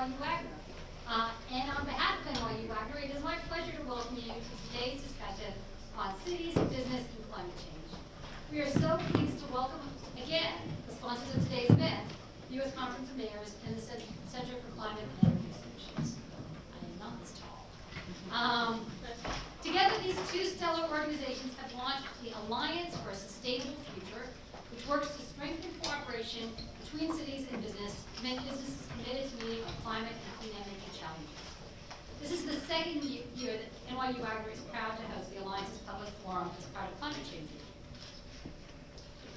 NYU Wagner. And on behalf of NYU Wagner, it is my pleasure to welcome you to today's discussion on cities, business, and climate change. We are so pleased to welcome again the sponsors of today's event, the U.S. Conference of Mayors and the Center for Climate and Energy Solutions. I am not this tall. Together, these two stellar organizations have launched the Alliance for a Sustainable Future, which works to strengthen cooperation between cities and businesses committed to meeting our climate and clean energy challenges. This is the second year that NYU Wagner is proud to host the Alliance's public forum as part of Climate Change Week.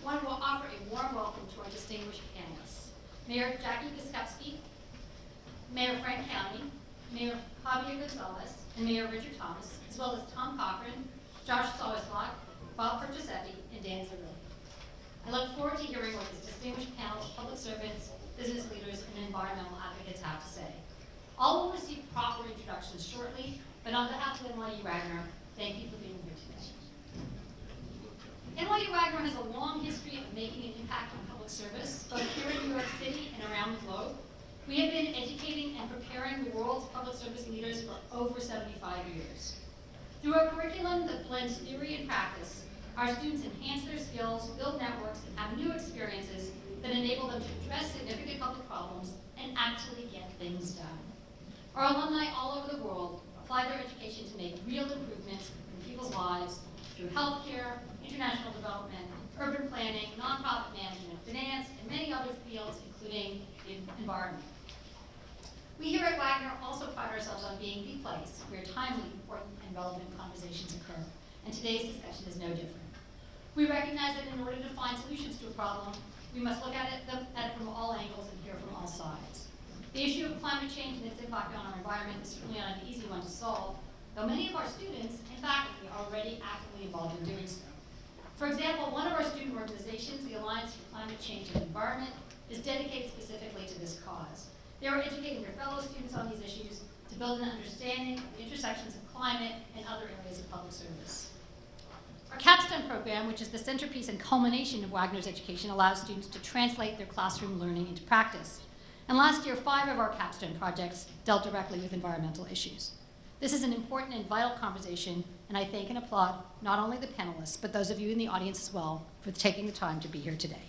I want to offer a warm welcome to our distinguished panelists. Mayor Jackie Biskupski, Mayor Frank Cownie, Mayor Javier Gonzales, and Mayor Richard Thomas, as well as Tom Cochran, Josh Sawislak, Bob Percisetti, and Dan Zarrilli. I look forward to hearing what this distinguished panel of public servants, business leaders, and environmental advocates have to say. All will receive proper introductions shortly, but on behalf of NYU Wagner, thank you for being here today. NYU Wagner has a long history of making an impact on public service, both here in New York City and around the globe. We have been educating and preparing the world's public service leaders for over 75 years. Through a curriculum that blends theory and practice, our students enhance their skills, build networks, and have new experiences that enable them to address significant public problems and actually get things done. Our alumni all over the world apply their education to make real improvements in people's lives through healthcare, international development, urban planning, nonprofit management, finance, and many other fields, including the environment. We here at Wagner also pride ourselves on being the place where timely, important, and relevant conversations occur, and today's discussion is no different. We recognize that in order to find solutions to a problem, we must look at it from all angles and hear from all sides. The issue of climate change and its impact on our environment is certainly not an easy one to solve, though many of our students and faculty are already actively involved in doing so. For example, one of our student organizations, the Alliance for Climate Change and Environment, is dedicated specifically to this cause. They are educating their fellow students on these issues to build an understanding of the intersections of climate and other areas of public service. Our capstone program, which is the centerpiece and culmination of Wagner's education, allows students to translate their classroom learning into practice. And last year, 5 of our capstone projects dealt directly with environmental issues. This is an important and vital conversation, and I thank and applaud not only the panelists, but those of you in the audience as well for taking the time to be here today.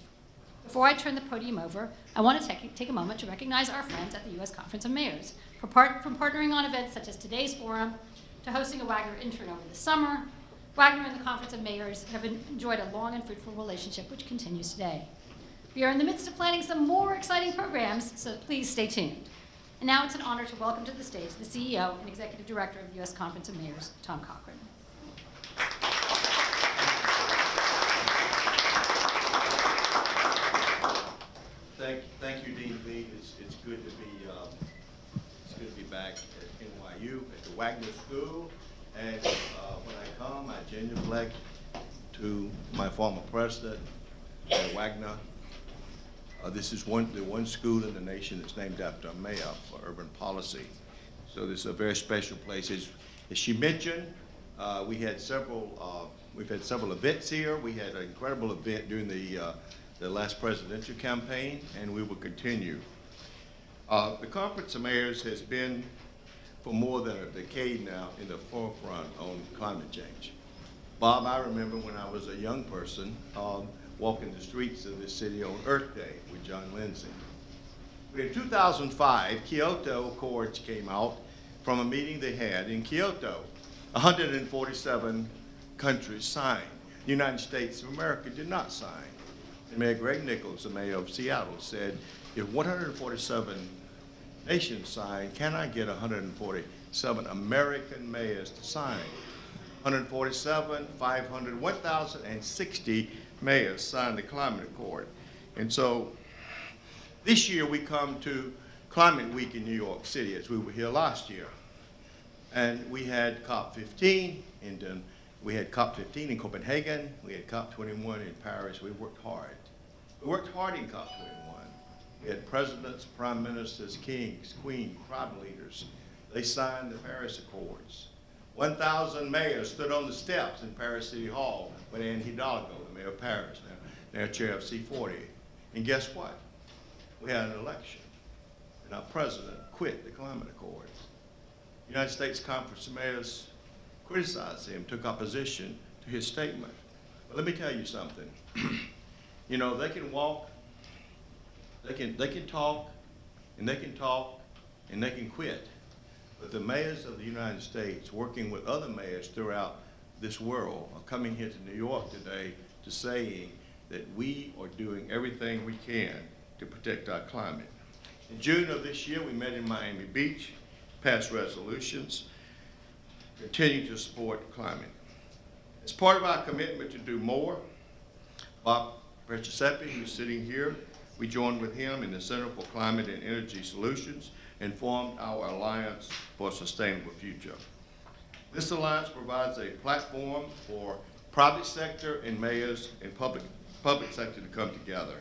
Before I turn the podium over, I want to take a moment to recognize our friends at the U.S. Conference of Mayors from partnering on events such as today's forum to hosting a Wagner intern over the summer. Wagner and the Conference of Mayors have enjoyed a long and fruitful relationship which continues today. We are in the midst of planning some more exciting programs, so please stay tuned. And now it's an honor to welcome to the stage the CEO and Executive Director of the U.S. Conference of Mayors, Tom Cochran. Thank you, Dean Lee. It's good to be back at NYU at the Wagner School. And when I come, I genuflect to my former president, Wagner. This is the one school in the nation that's named after a mayor for urban policy. So this is a very special place. As she mentioned, we've had several events here. We had an incredible event during the last presidential campaign, and we will continue. The Conference of Mayors has been for more than a decade now in the forefront on climate change. Bob, I remember when I was a young person walking the streets of this city on Earth Day with John Lindsay. But in 2005, Kyoto Accords came out from a meeting they had in Kyoto. 147 countries signed. The United States of America did not sign. And Mayor Greg Nichols, the mayor of Seattle, said, if 147 nations signed, can I get 147 American mayors to sign? 147, 500, 1,060 mayors signed the climate accord. And so this year we come to Climate Week in New York City, as we were here last year. And we had COP15, and we had COP15 in Copenhagen, we had COP21 in Paris. We worked hard. We worked hard in COP21. We had presidents, prime ministers, kings, queens, tribal leaders. They signed the Paris Accords. 1,000 mayors stood on the steps in Paris City Hall with Anne Hidalgo, the mayor of Paris, now chair of C40. And guess what? We had an election. And our president, quit the climate accords. The United States Conference of Mayors criticized him, took opposition to his statement. But let me tell you something. You know, they can walk, they can talk, and they can talk, and they can quit. But the mayors of the United States, working with other mayors throughout this world, are coming here to New York today to saying that we are doing everything we can to protect our climate. In June of this year, we met in Miami Beach, passed resolutions, continue to support climate. As part of our commitment to do more, Bob Giuseppe, who's sitting here, we joined with him in the Center for Climate and Energy Solutions and formed our Alliance for a Sustainable Future. This alliance provides a platform for private sector and mayors and public sector to come together.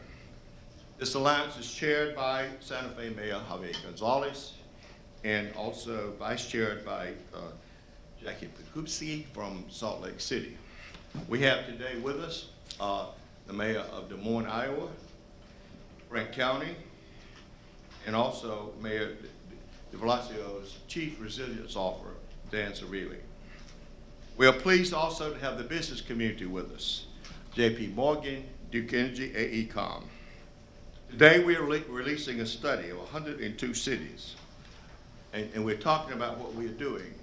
This alliance is chaired by Santa Fe Mayor Javier Gonzales and also vice chaired by Jackie Biskupski from Salt Lake City. We have today with us the mayor of Des Moines, Iowa, Frank Cownie, and also Mayor de Blasio's Chief Resilience Officer, Dan Zarrilli. We are pleased also to have the business community with us, J.P. Morgan, Duke Energy, AECOM. Today we are releasing a study of 102 cities, and we're talking about what we are doing.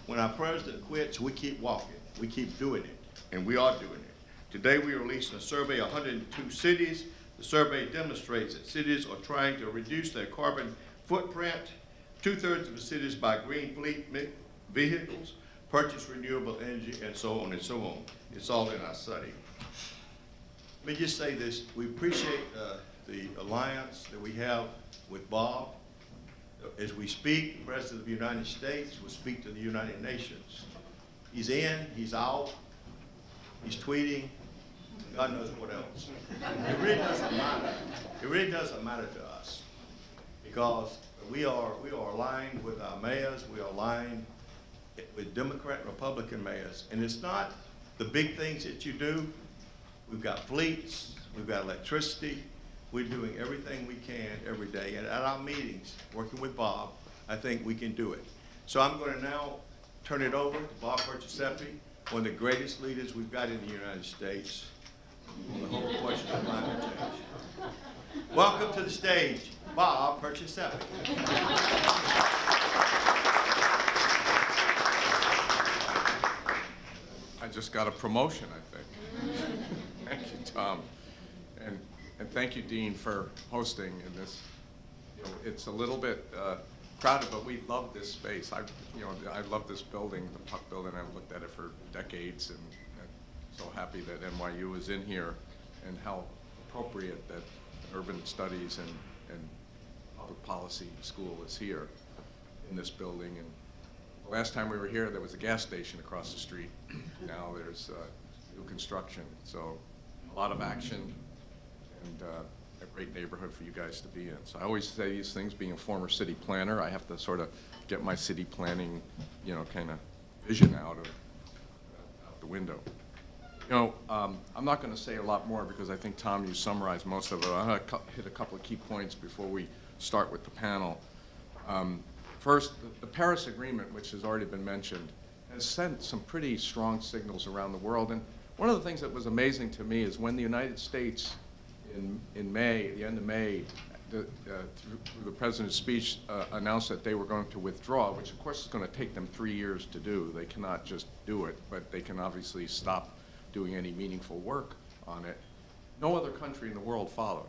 When our president quits, we keep walking, we keep doing it, and we are doing it. Today we are releasing a survey of 102 cities. The survey demonstrates that cities are trying to reduce their carbon footprint. 2/3 of the cities buy green fleet vehicles, purchase renewable energy, and so on and so on. It's all in our study. Let me just say this. We appreciate the alliance that we have with Bob. As we speak, the President of the United States will speak to the United Nations. He's in, he's out, he's tweeting, God knows what else. It really doesn't matter. It really doesn't matter to us because we are aligned with our mayors, we are aligned with Democrat and Republican mayors. And it's not the big things that you do. We've got fleets, we've got electricity, we're doing everything we can every day. And at our meetings, working with Bob, I think we can do it. So I'm going to now turn it over to Bob Giuseppe, one of the greatest leaders we've got in the United States on the whole question of climate change. Welcome to the stage, Bob Giuseppe. I just got a promotion, I think. Thank you, Tom. And thank you, Dean, for hosting in this. You know, it's a little bit crowded, but we love this space. I love this building, the Puck building. I've looked at it for decades, and I'm so happy that NYU is in here, and how appropriate that Urban Studies and Public Policy School is here in this building. And the last time we were here, there was a gas station across the street. Now there's new construction. So a lot of action and a great neighborhood for you guys to be in. So I always say these things, being a former city planner, I have to sort of get my city planning, kind of vision out the window. I'm not going to say a lot more because I think, Tom, you summarized most of it. I'm going to hit a couple of key points before we start with the panel. First, the Paris Agreement, which has already been mentioned, has sent some pretty strong signals around the world. And one of the things that was amazing to me is when the United States, in May, at the end of May, through the President's speech, announced that they were going to withdraw, which of course is going to take them 3 years to do. They cannot just do it, but they can obviously stop doing any meaningful work on it. No other country in the world followed.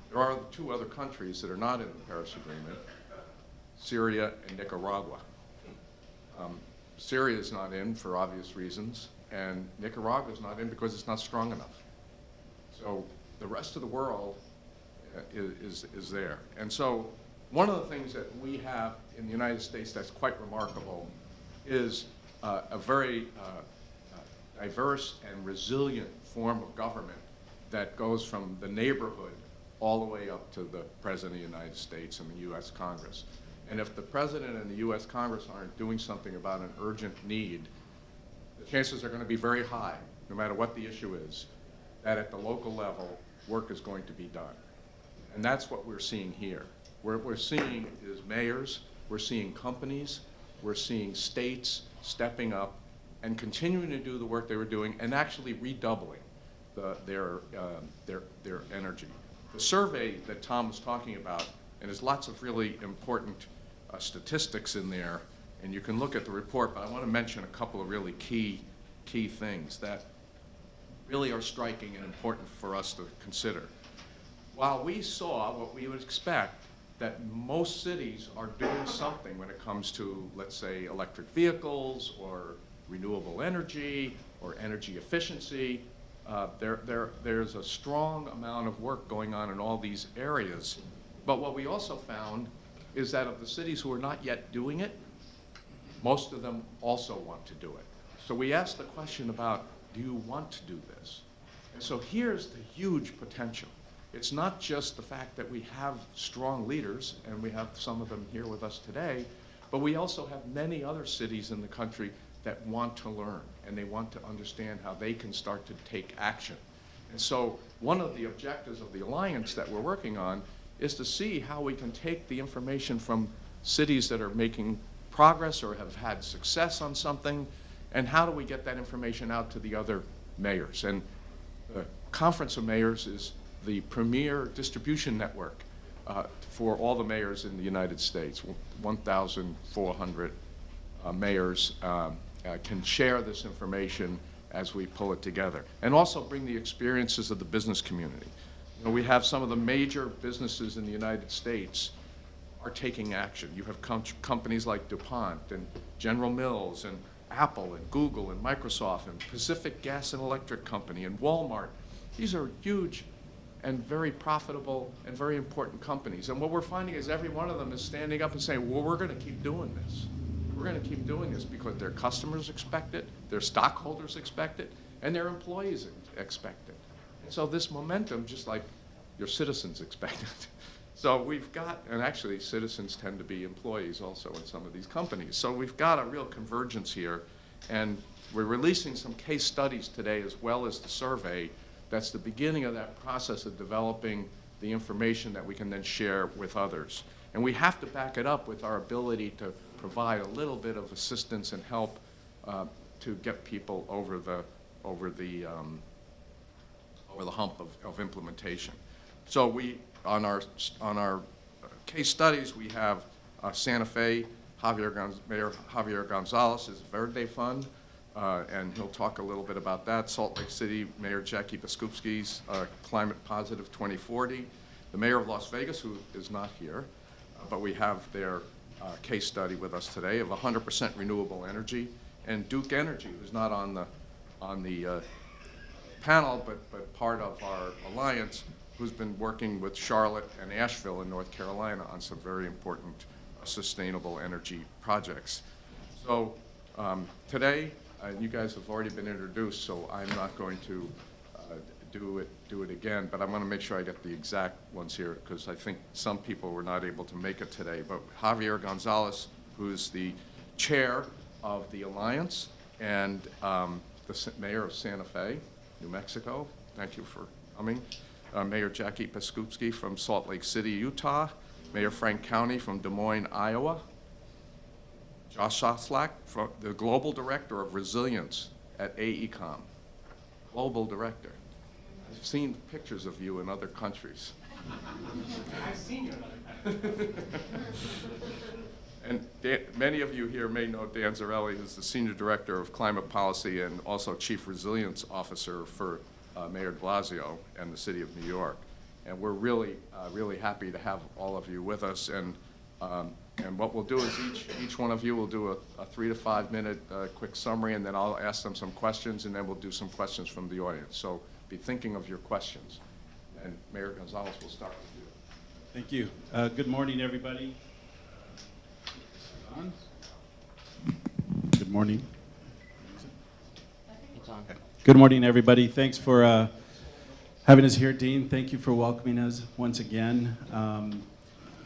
There are 2 other countries that are not in the Paris Agreement, Syria and Nicaragua. Syria is not in for obvious reasons, and Nicaragua is not in because it's not strong enough. So the rest of the world is there. And so one of the things that we have in the United States that's quite remarkable is a very diverse and resilient form of government that goes from the neighborhood all the way up to the President of the United States and the U.S. Congress. And if the President and the U.S. Congress aren't doing something about an urgent need, the chances are going to be very high, no matter what the issue is, that at the local level, work is going to be done. And that's what we're seeing here. What we're seeing is mayors, we're seeing companies, we're seeing states stepping up and continuing to do the work they were doing and actually redoubling their energy. The survey that Tom was talking about, and there's lots of really important statistics in there, and you can look at the report, but I want to mention a couple of really key things that really are striking and important for us to consider. While we saw what we would expect, that most cities are doing something when it comes to, let's say, electric vehicles or renewable energy or energy efficiency, there's a strong amount of work going on in all these areas. But what we also found is that of the cities who are not yet doing it, most of them also want to do it. So we asked the question about, do you want to do this? And so here's the huge potential. It's not just the fact that we have strong leaders, and we have some of them here with us today, but we also have many other cities in the country that want to learn, and they want to understand how they can start to take action. And so one of the objectives of the Alliance that we're working on is to see how we can take the information from cities that are making progress or have had success on something, and how do we get that information out to the other mayors. And the Conference of Mayors is the premier distribution network for all the mayors in the United States. 1,400 mayors can share this information as we pull it together, and also bring the experiences of the business community. You know, we have some of the major businesses in the United States are taking action. You have companies like DuPont and General Mills and Apple and Google and Microsoft and Pacific Gas and Electric Company and Walmart. These are huge and very profitable and very important companies. And what we're finding is every one of them is standing up and saying, well, we're going to keep doing this. We're going to keep doing this because their customers expect it, their stockholders expect it, and their employees expect it. And so this momentum, just like your citizens expect it. So we've got, and actually citizens tend to be employees also in some of these companies. So we've got a real convergence here, and we're releasing some case studies today as well as the survey. That's the beginning of that process of developing the information that we can then share with others. And we have to back it up with our ability to provide a little bit of assistance and help to get people over the hump of implementation. So we, on our case studies, we have Santa Fe, Mayor Javier Gonzales' Verde Fund, and he'll talk a little bit about that. Salt Lake City, Mayor Jackie Biskupski's Climate Positive 2040. The Mayor of Las Vegas, who is not here, but we have their case study with us today of 100% renewable energy. And Duke Energy, who's not on the panel, but part of our alliance, who's been working with Charlotte and Asheville in North Carolina on some very important sustainable energy projects. So today, you guys have already been introduced, so I'm not going to do it again, but I'm going to make sure I get the exact ones here, because I think some people were not able to make it today. But Javier Gonzales, who's the chair of the Alliance, and the mayor of Santa Fe, New Mexico. Thank you for coming. Mayor Jackie Biskupski from Salt Lake City, Utah. Mayor Frank Cownie from Des Moines, Iowa. Sawislak, the Global Director of Resilience at AECOM. Global Director. I've seen pictures of you in other countries. I've seen you in other countries. And many of you here may know Dan Zarrilli, who's the Senior Director of Climate Policy and also Chief Resilience Officer for Mayor de Blasio and the City of New York. And we're really, really happy to have all of you with us. And what we'll do is each one of you will do a 3 to 5 minute quick summary, and then I'll ask them some questions, and then we'll do some questions from the audience. So be thinking of your questions. And Mayor Gonzales, will start with you. Thank you. Good morning, everybody. On? Good morning. It's on. Good morning, everybody. Thanks for having us here, Dean. Thank you for welcoming us once again. I'm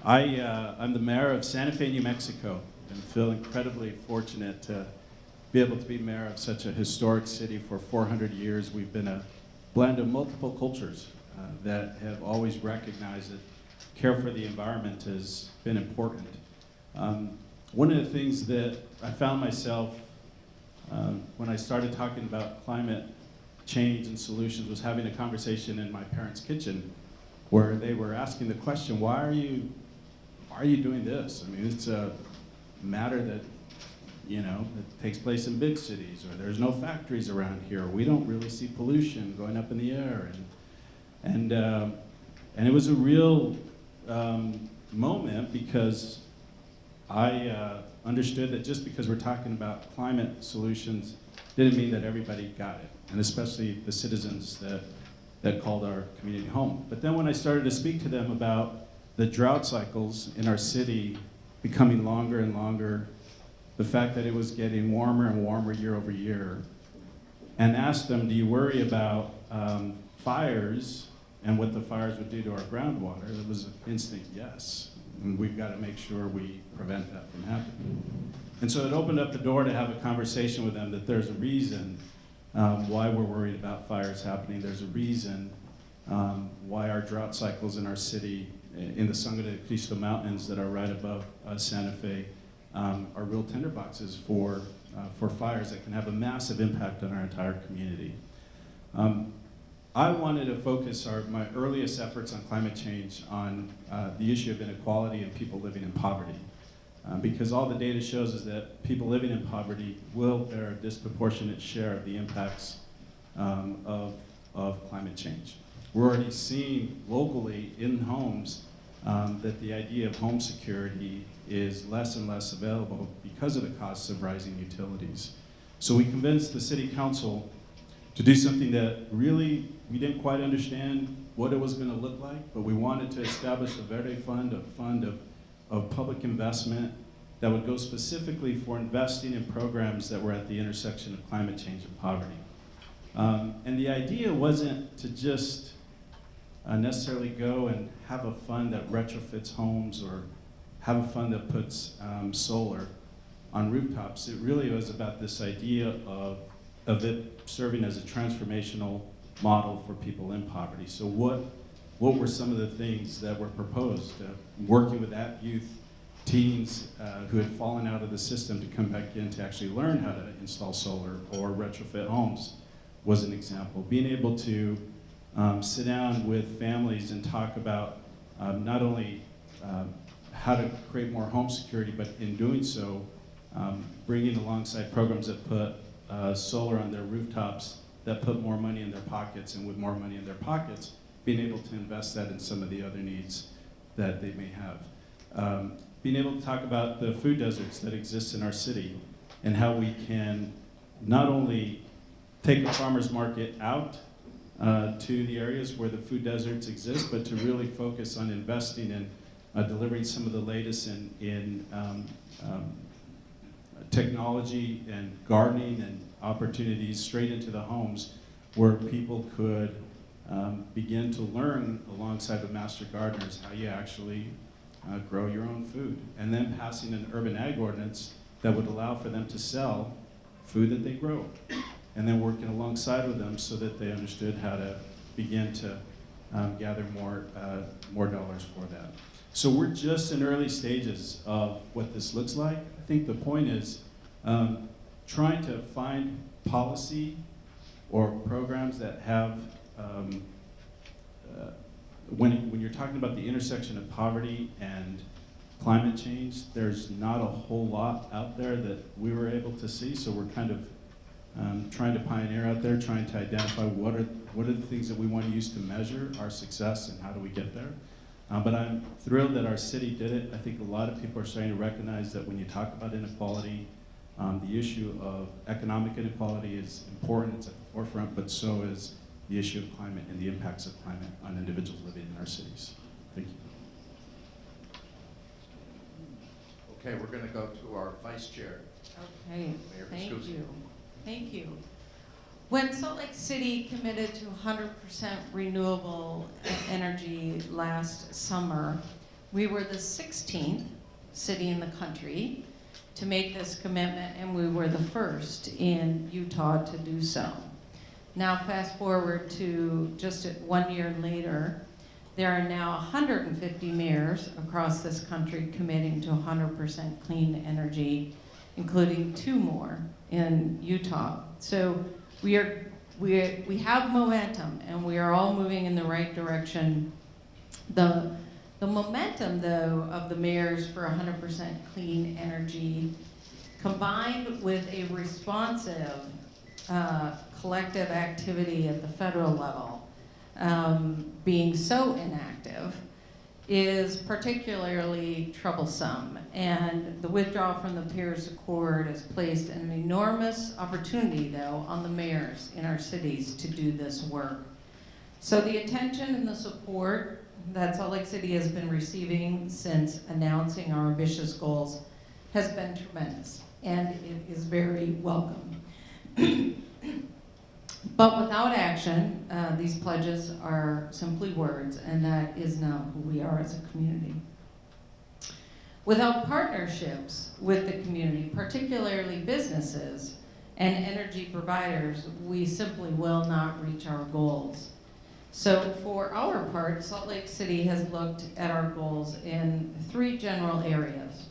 the mayor of Santa Fe, New Mexico, and feel incredibly fortunate to be able to be mayor of such a historic city. For 400 years, we've been a blend of multiple cultures that have always recognized that care for the environment has been important. One of the things that I found myself when I started talking about climate change and solutions was having a conversation in my parents' kitchen where they were asking the question, why are you doing this? I mean, it's a matter that, that takes place in big cities, or there's no factories around here. We don't really see pollution going up in the air. And it was a real moment because I understood that just because we're talking about climate solutions didn't mean that everybody got it, and especially the citizens that called our community home. But then when I started to speak to them about the drought cycles in our city becoming longer and longer, the fact that it was getting warmer and warmer year over year, and asked them, do you worry about fires and what the fires would do to our groundwater? It was an instant yes. And we've got to make sure we prevent that from happening. And so it opened up the door to have a conversation with them that there's a reason why we're worried about fires happening. There's a reason why our drought cycles in our city, in the Sangre de Cristo Mountains that are right above Santa Fe, are real tinderboxes for fires that can have a massive impact on our entire community. I wanted to focus my earliest efforts on climate change on the issue of inequality and people living in poverty. Because all the data shows is that people living in poverty will bear a disproportionate share of the impacts of climate change. We're already seeing locally in homes that the idea of home security is less and less available because of the costs of rising utilities. So we convinced the city council to do something that really we didn't quite understand what it was going to look like, but we wanted to establish a Verde Fund, a fund of public investment that would go specifically for investing in programs that were at the intersection of climate change and poverty. And the idea wasn't to just necessarily go and have a fund that retrofits homes or have a fund that puts solar on rooftops. It really was about this idea of it serving as a transformational model for people in poverty. So what were some of the things that were proposed? Working with youth, teens who had fallen out of the system to come back in to actually learn how to install solar or retrofit homes was an example. Being able to sit down with families and talk about not only how to create more home security, but in doing so, bringing alongside programs that put solar on their rooftops, that put more money in their pockets, and with more money in their pockets, being able to invest that in some of the other needs that they may have. Being able to talk about the food deserts that exist in our city and how we can not only take a farmer's market out to the areas where the food deserts exist, but to really focus on investing in delivering some of the latest in technology and gardening and opportunities straight into the homes where people could begin to learn alongside the master gardeners how you actually grow your own food. And then passing an urban ag ordinance that would allow for them to sell food that they grow. And then working alongside with them so that they understood how to begin to gather more dollars for that. So we're just in early stages of what this looks like. I think the point is trying to find policy or programs that have, when you're talking about the intersection of poverty and climate change, there's not a whole lot out there that we were able to see, so we're kind of trying to pioneer out there, trying to identify what are the things that we want to use to measure our success and how do we get there. But I'm thrilled that our city did it. I think a lot of people are starting to recognize that when you talk about inequality, the issue of economic inequality is important, it's at the forefront, but so is the issue of climate and the impacts of climate on individuals living in our cities. Thank you. Okay, we're going to go to our vice chair. Okay, Mayor thank Biskupski. you. Thank you. When Salt Lake City committed to 100% renewable energy last summer, we were the 16th city in the country to make this commitment, and we were the first in Utah to do so. Now fast forward to just 1 year later, There are now 150 mayors across this country committing to 100% clean energy, including 2 more in Utah. So we have momentum, and we are all moving in the right direction. The momentum, though, of the mayors for 100% clean energy, combined with a responsive collective activity at the federal level, being so inactive, is particularly troublesome. And the withdrawal from the Paris Accord has placed an enormous opportunity, though, on the mayors in our cities to do this work. So the attention and the support that Salt Lake City has been receiving since announcing our ambitious goals has been tremendous, and it is very welcome. But without action, these pledges are simply words, and that is not who we are as a community. Without partnerships with the community, particularly businesses and energy providers, we simply will not reach our goals. So for our part, Salt Lake City has looked at our goals in 3 general areas.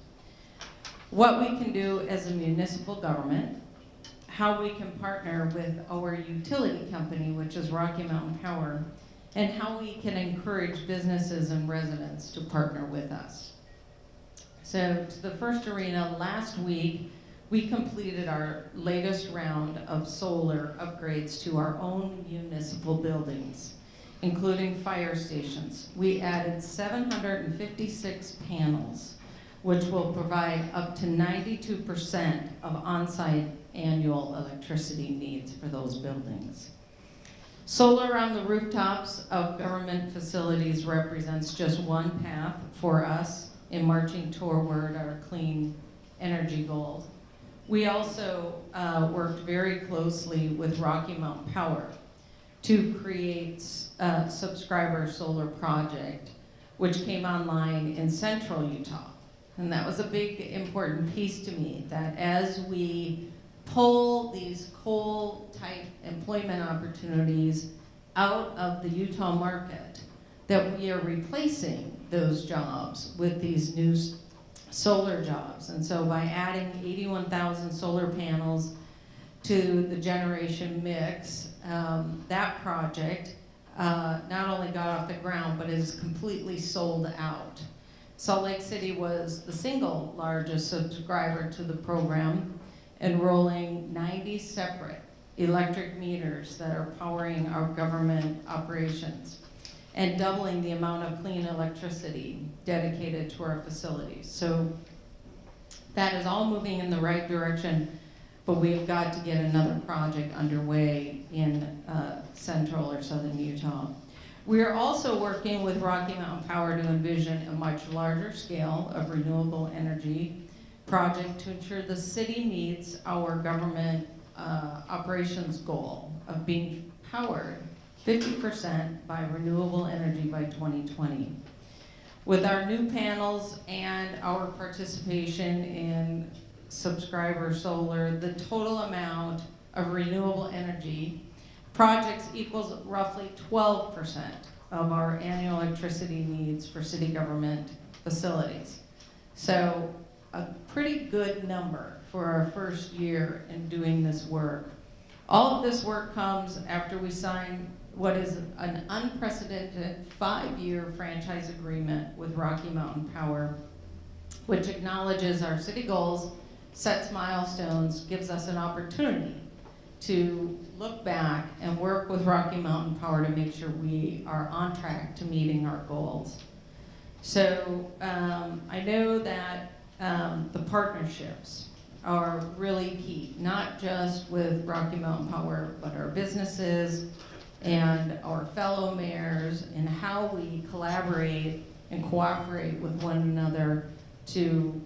What we can do as a municipal government, how we can partner with our utility company, which is Rocky Mountain Power, and how we can encourage businesses and residents to partner with us. So to the first arena, last week, we completed our latest round of solar upgrades to our own municipal buildings, including fire stations. We added 756 panels, which will provide up to 92% of on-site annual electricity needs for those buildings. Solar on the rooftops of government facilities represents just one path for us in marching toward our clean energy goals. We also worked very closely with Rocky Mountain Power to create a subscriber solar project, which came online in central Utah. And that was a big, important piece to me, that as we pull these coal-type employment opportunities out of the Utah market, that we are replacing those jobs with these new solar jobs. And so by adding 81,000 solar panels to the generation mix, that project not only got off the ground, but is completely sold out. Salt Lake City was the single largest subscriber to the program, enrolling 90 separate electric meters that are powering our government operations and doubling the amount of clean electricity dedicated to our facilities. So that is all moving in the right direction, but we've got to get another project underway in central or southern Utah. We are also working with Rocky Mountain Power to envision a much larger scale of renewable energy project to ensure the city meets our government operations goal of being powered 50% by renewable energy by 2020. With our new panels and our participation in subscriber solar, the total amount of renewable energy projects equals roughly 12% of our annual electricity needs for city government facilities. So a pretty good number for our first year in doing this work. All of this work comes after we sign what is an unprecedented 5-year franchise agreement with Rocky Mountain Power, which acknowledges our city goals, sets milestones, gives us an opportunity to look back and work with Rocky Mountain Power to make sure we are on track to meeting our goals. So I know that the partnerships are really key, not just with Rocky Mountain Power, but our businesses and our fellow mayors, and how we collaborate and cooperate with one another to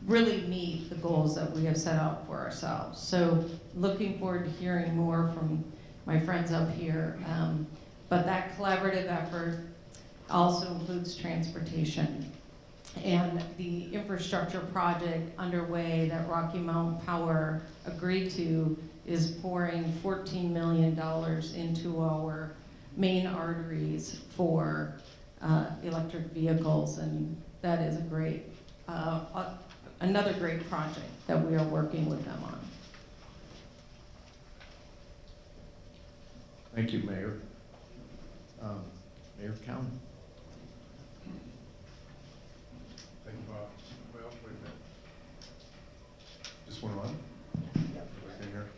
really meet the goals that we have set out for ourselves. So looking forward to hearing more from my friends up here. But that collaborative effort also includes transportation. And the infrastructure project underway that Rocky Mountain Power agreed to is pouring $14 million into our main arteries for electric vehicles, and that is a great, another great project that we are working with them on. Thank you, Mayor. Mayor Cownie. Thank you, Bob. Well, wait a minute. This one on? Everything here?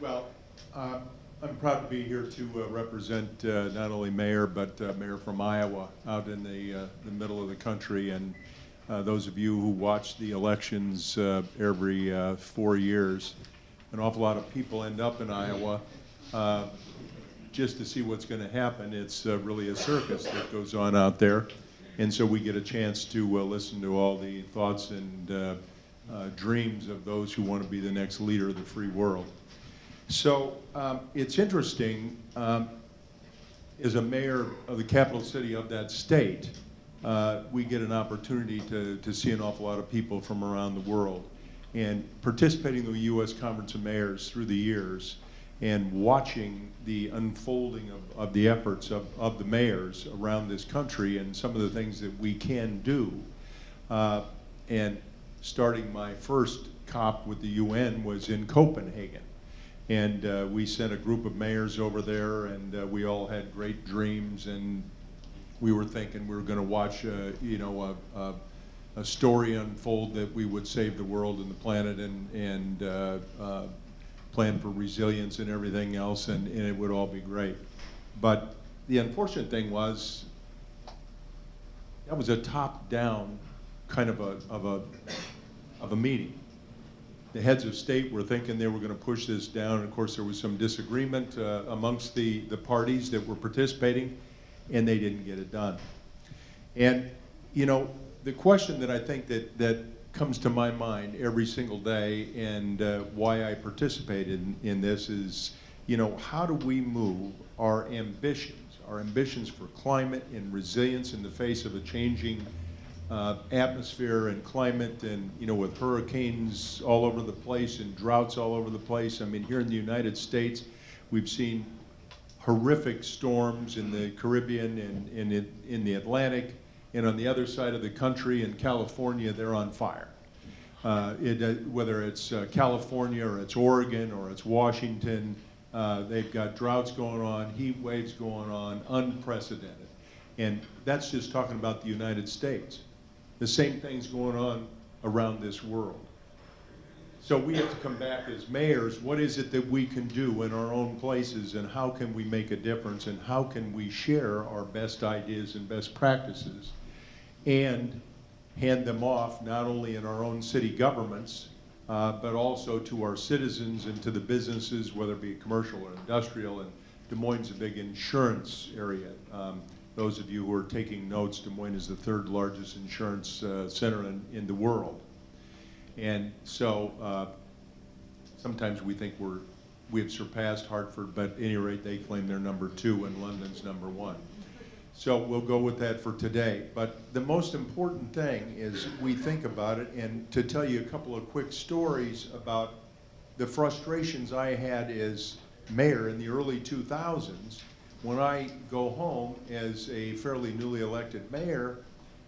Well, I'm proud to be here to represent not only Mayor, but Mayor from Iowa out in the middle of the country. And those of you who watch the elections every 4 years, an awful lot of people end up in Iowa just to see what's going to happen. It's really a circus that goes on out there. And so we get a chance to listen to all the thoughts and dreams of those who want to be the next leader of the free world. So it's interesting, as a mayor of the capital city of that state, we get an opportunity to see an awful lot of people from around the world. And participating in the U.S. Conference of Mayors through the years and watching the unfolding of the efforts of the mayors around this country and some of the things that we can do. And starting my first COP with the UN was in Copenhagen. And we sent a group of mayors over there, and we all had great dreams, and we were thinking we were going to watch a story unfold that we would save the world and the planet and plan for resilience and everything else, and it would all be great. But the unfortunate thing was that was a top-down kind of a meeting. The heads of state were thinking they were going to push this down. Of course, there was some disagreement amongst the parties that were participating, and they didn't get it done. And, you know, the question that I think that comes to my mind every single day, and why I participate in this is, you know, how do we move our ambitions for climate and resilience in the face of a changing atmosphere and climate, and, you know, with hurricanes all over the place and droughts all over the place. I mean, here in the United States, we've seen horrific storms in the Caribbean and in the Atlantic. And on the other side of the country in California, they're on fire. Whether it's California or it's Oregon or it's Washington, they've got droughts going on, heat waves going on, unprecedented. And that's just talking about the United States. The same thing's going on around this world. So we have to come back as mayors. What is it that we can do in our own places, and how can we make a difference, and how can we share our best ideas and best practices and hand them off not only in our own city governments, but also to our citizens and to the businesses, whether it be commercial or industrial. And Des Moines is a big insurance area. Those of you who are taking notes, Des Moines is the third largest insurance center in the world. And so sometimes we think we have surpassed Hartford, but at any rate, they claim they're number 2 and London's number 1. So we'll go with that for today. But the most important thing is we think about it, and to tell you a couple of quick stories about the frustrations I had as mayor in the early 2000s. When I go home as a fairly newly elected mayor,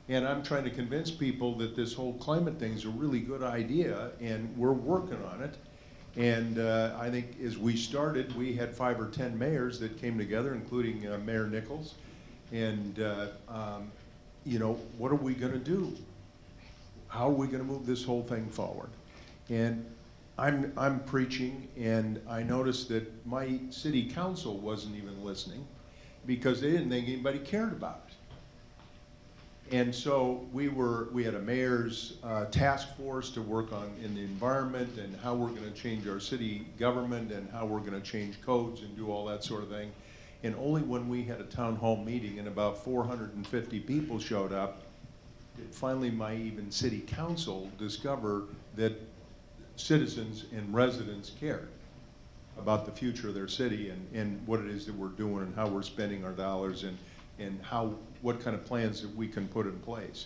and I'm trying to convince people that this whole climate thing is a really good idea, and we're working on it. And I think as we started, we had 5 or 10 mayors that came together, including Mayor Nichols. And, you know, what are we going to do? How are we going to move this whole thing forward? And I'm preaching, and I noticed that my city council wasn't even listening because they didn't think anybody cared about it. And so we had a mayor's task force to work in the environment and how we're going to change our city government and how we're going to change codes and do all that sort of thing. And only when we had a town hall meeting and about 450 people showed up, did finally my even city council discover that citizens and residents cared about the future of their city and what it is that we're doing and how we're spending our dollars and what kind of plans that we can put in place.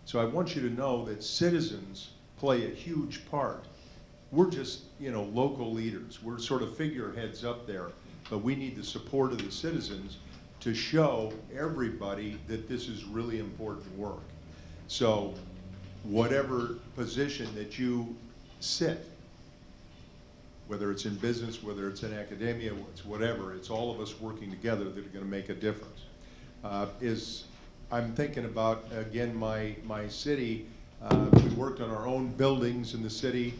So I want you to know that citizens play a huge part. We're just, you know, local leaders. We're sort of figureheads up there, but we need the support of the citizens to show everybody that this is really important work. So whatever position that you sit, whether it's in business, whether it's in academia, it's whatever, it's all of us working together that are gonna make a difference. I'm thinking about, again, my city, we worked on our own buildings in the city.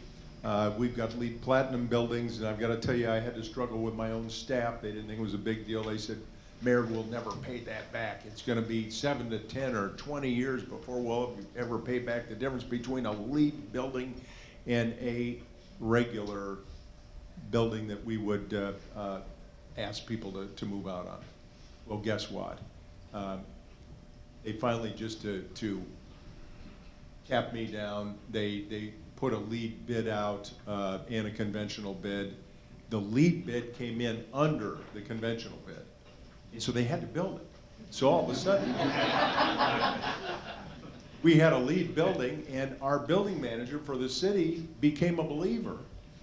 We've got LEED Platinum buildings, and I've gotta tell you, I had to struggle with my own staff. They didn't think it was a big deal. They said, Mayor, we'll never pay that back. It's gonna be 7 to 10 or 20 years before we'll ever pay back the difference between a LEED building and a regular building that we would ask people to move out on. Well, guess what? They finally, just to cap me down, they put a LEED bid out and a conventional bid. The LEED bid came in under the conventional bid, and so they had to build it. So all of a sudden, we had a LEED building, and our building manager for the city became a believer.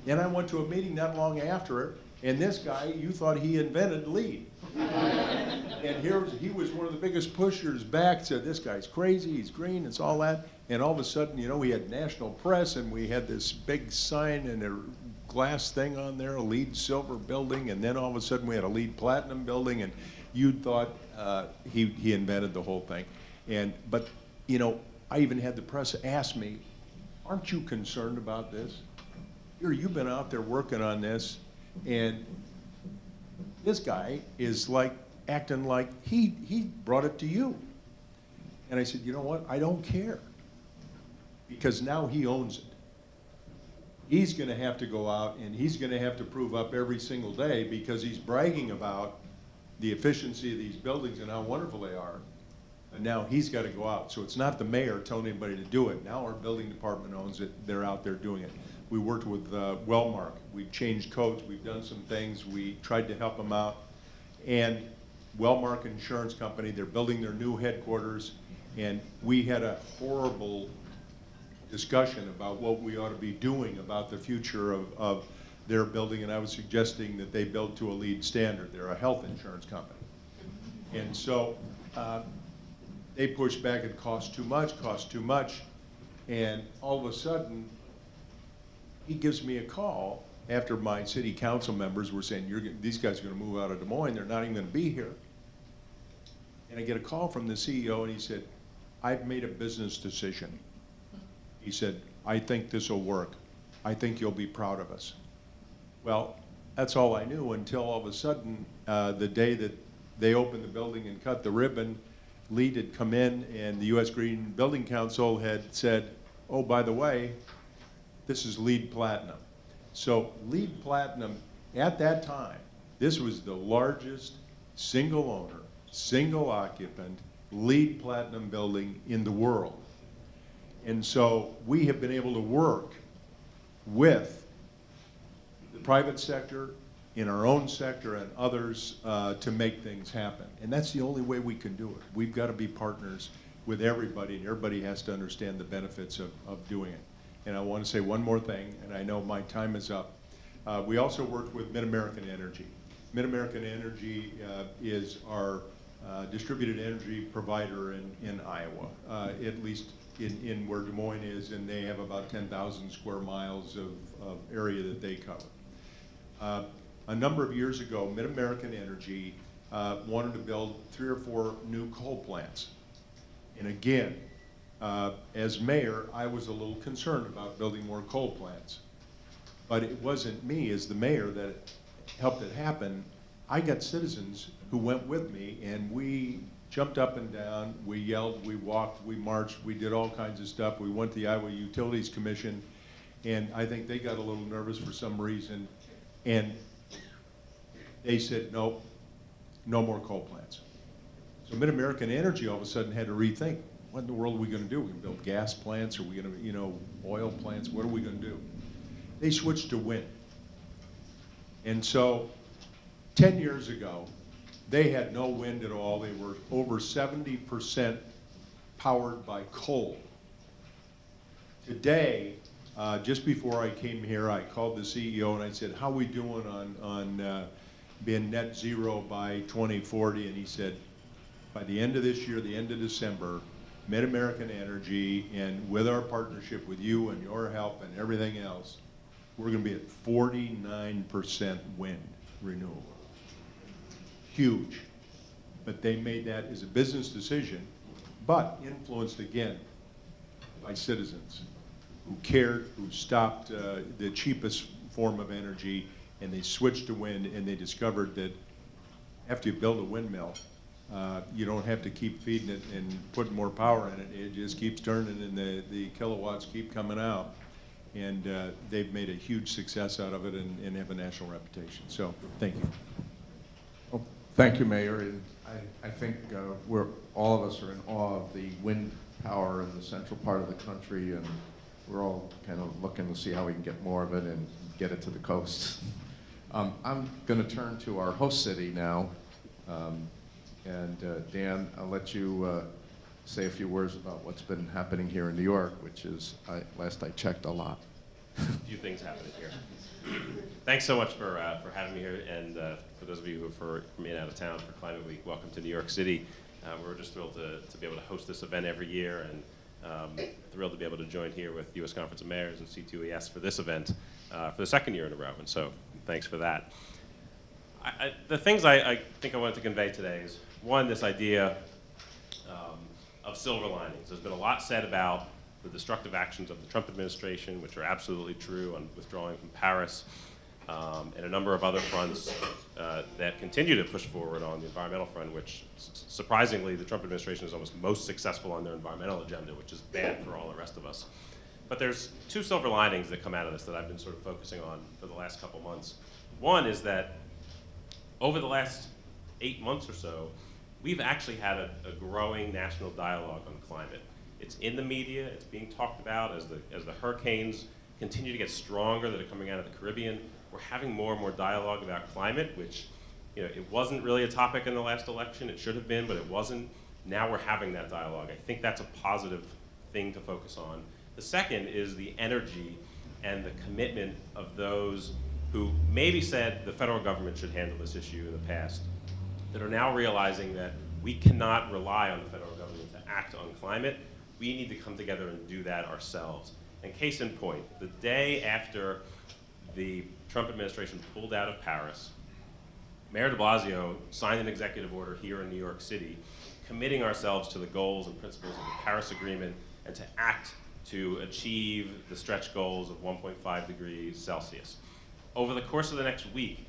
And I went to a meeting not long after it, and this guy, you thought he invented LEED. And he was one of the biggest pushers back, said this guy's crazy, he's green, it's all that. And all of a sudden, you know, we had national press, and we had this big sign and a glass thing on there, a LEED silver building, and then all of a sudden we had a LEED platinum building, and you'd thought he invented the whole thing. But you know, I even had the press ask me, aren't you concerned about this? Here, you've been out there working on this, and this guy is like acting like he brought it to you. And I said, you know what, I don't care, because now he owns it. He's gonna have to go out and he's gonna have to prove up every single day, because he's bragging about the efficiency of these buildings and how wonderful they are. And now he's gotta go out. So it's not the mayor telling anybody to do it. Now our building department owns it, they're out there doing it. We worked with Wellmark, we've changed codes, we've done some things, we tried to help them out. And Wellmark Insurance Company, they're building their new headquarters, and we had a horrible discussion about what we ought to be doing about the future of their building, and I was suggesting that they build to a LEED standard. They're a health insurance company. And so they pushed back, it cost too much, and all of a sudden, he gives me a call after my city council members were saying, these guys are gonna move out of Des Moines, they're not even gonna be here. And I get a call from the CEO, and he said, I've made a business decision. He said, I think this will work. I think you'll be proud of us. Well, that's all I knew until all of a sudden, the day that they opened the building and cut the ribbon, LEED had come in, and the U.S. Green Building Council had said, oh, by the way, this is LEED Platinum. So LEED Platinum, at that time, this was the largest single owner, single occupant LEED Platinum building in the world. And so we have been able to work with the private sector, in our own sector, and others to make things happen. And that's the only way we can do it. We've got to be partners with everybody, and everybody has to understand the benefits of doing it. And I want to say one more thing, and I know my time is up. We also worked with Mid-American Energy. Mid-American Energy is our distributed energy provider in Iowa, at least in where Des Moines is, and they have about 10,000 square miles of area that they cover. A number of years ago, Mid-American Energy wanted to build 3 or 4 new coal plants. And again, as mayor, I was a little concerned about building more coal plants. But it wasn't me as the mayor that helped it happen. I got citizens who went with me, and we jumped up and down, we yelled, we walked, we marched, we did all kinds of stuff. We went to the Iowa Utilities Commission, and I think they got a little nervous for some reason, and they said, no, no more coal plants. So Mid-American Energy all of a sudden had to rethink, what in the world are we gonna do? We're gonna build gas plants, or are we gonna, oil plants? What are we gonna do? They switched to wind. And so 10 years ago, they had no wind at all. They were over 70% powered by coal. Today, just before I came here, I called the CEO and I said, how are we doing on being net zero by 2040, and he said, by the end of this year, the end of December, Mid-American Energy, and with our partnership with you and your help and everything else, we're gonna be at 49% wind renewable. Huge. But they made that as a business decision, but influenced again by citizens who cared, who stopped the cheapest form of energy, and they switched to wind, and they discovered that after you build a windmill, you don't have to keep feeding it and putting more power in it. It just keeps turning, and the kilowatts keep coming out. And they've made a huge success out of it and have a national reputation. So, thank you. Well, thank you, Mayor. And I think all of us are in awe of the wind power in the central part of the country, and we're all kind of looking to see how we can get more of it and get it to the coast. I'm going to turn to our host city now. Dan, I'll let you say a few words about what's been happening here in New York, which is, last I checked, a lot. A few things happening here. Thanks so much for having me here, and for those of you who are from in and out of town for Climate Week, welcome to New York City. We're just thrilled to be able to host this event every year, and thrilled to be able to join here with U.S. Conference of Mayors and C2ES for this event for the second year in a row, and so thanks for that. The things I think I wanted to convey today is, one, this idea of silver linings. There's been a lot said about the destructive actions of the Trump administration, which are absolutely true, on withdrawing from Paris, and a number of other fronts that continue to push forward on the environmental front, which surprisingly the Trump administration is almost most successful on their environmental agenda, which is bad for all the rest of us. But there's two silver linings that come out of this that I've been sort of focusing on for the last couple months. One is that over the last 8 months or so, we've actually had a growing national dialogue on climate. It's in the media, it's being talked about as the hurricanes continue to get stronger that are coming out of the Caribbean. We're having more and more dialogue about climate, which, you know, it wasn't really a topic in the last election. It should have been, but it wasn't. Now we're having that dialogue. I think that's a positive thing to focus on. The second is the energy and the commitment of those who maybe said the federal government should handle this issue in the past, that are now realizing that we cannot rely on the federal government to act on climate. We need to come together and do that ourselves. And case in point, the day after the Trump administration pulled out of Paris, Mayor de Blasio signed an executive order here in New York City, committing ourselves to the goals and principles of the Paris Agreement and to act to achieve the stretch goals of 1.5 degrees Celsius. Over the course of the next week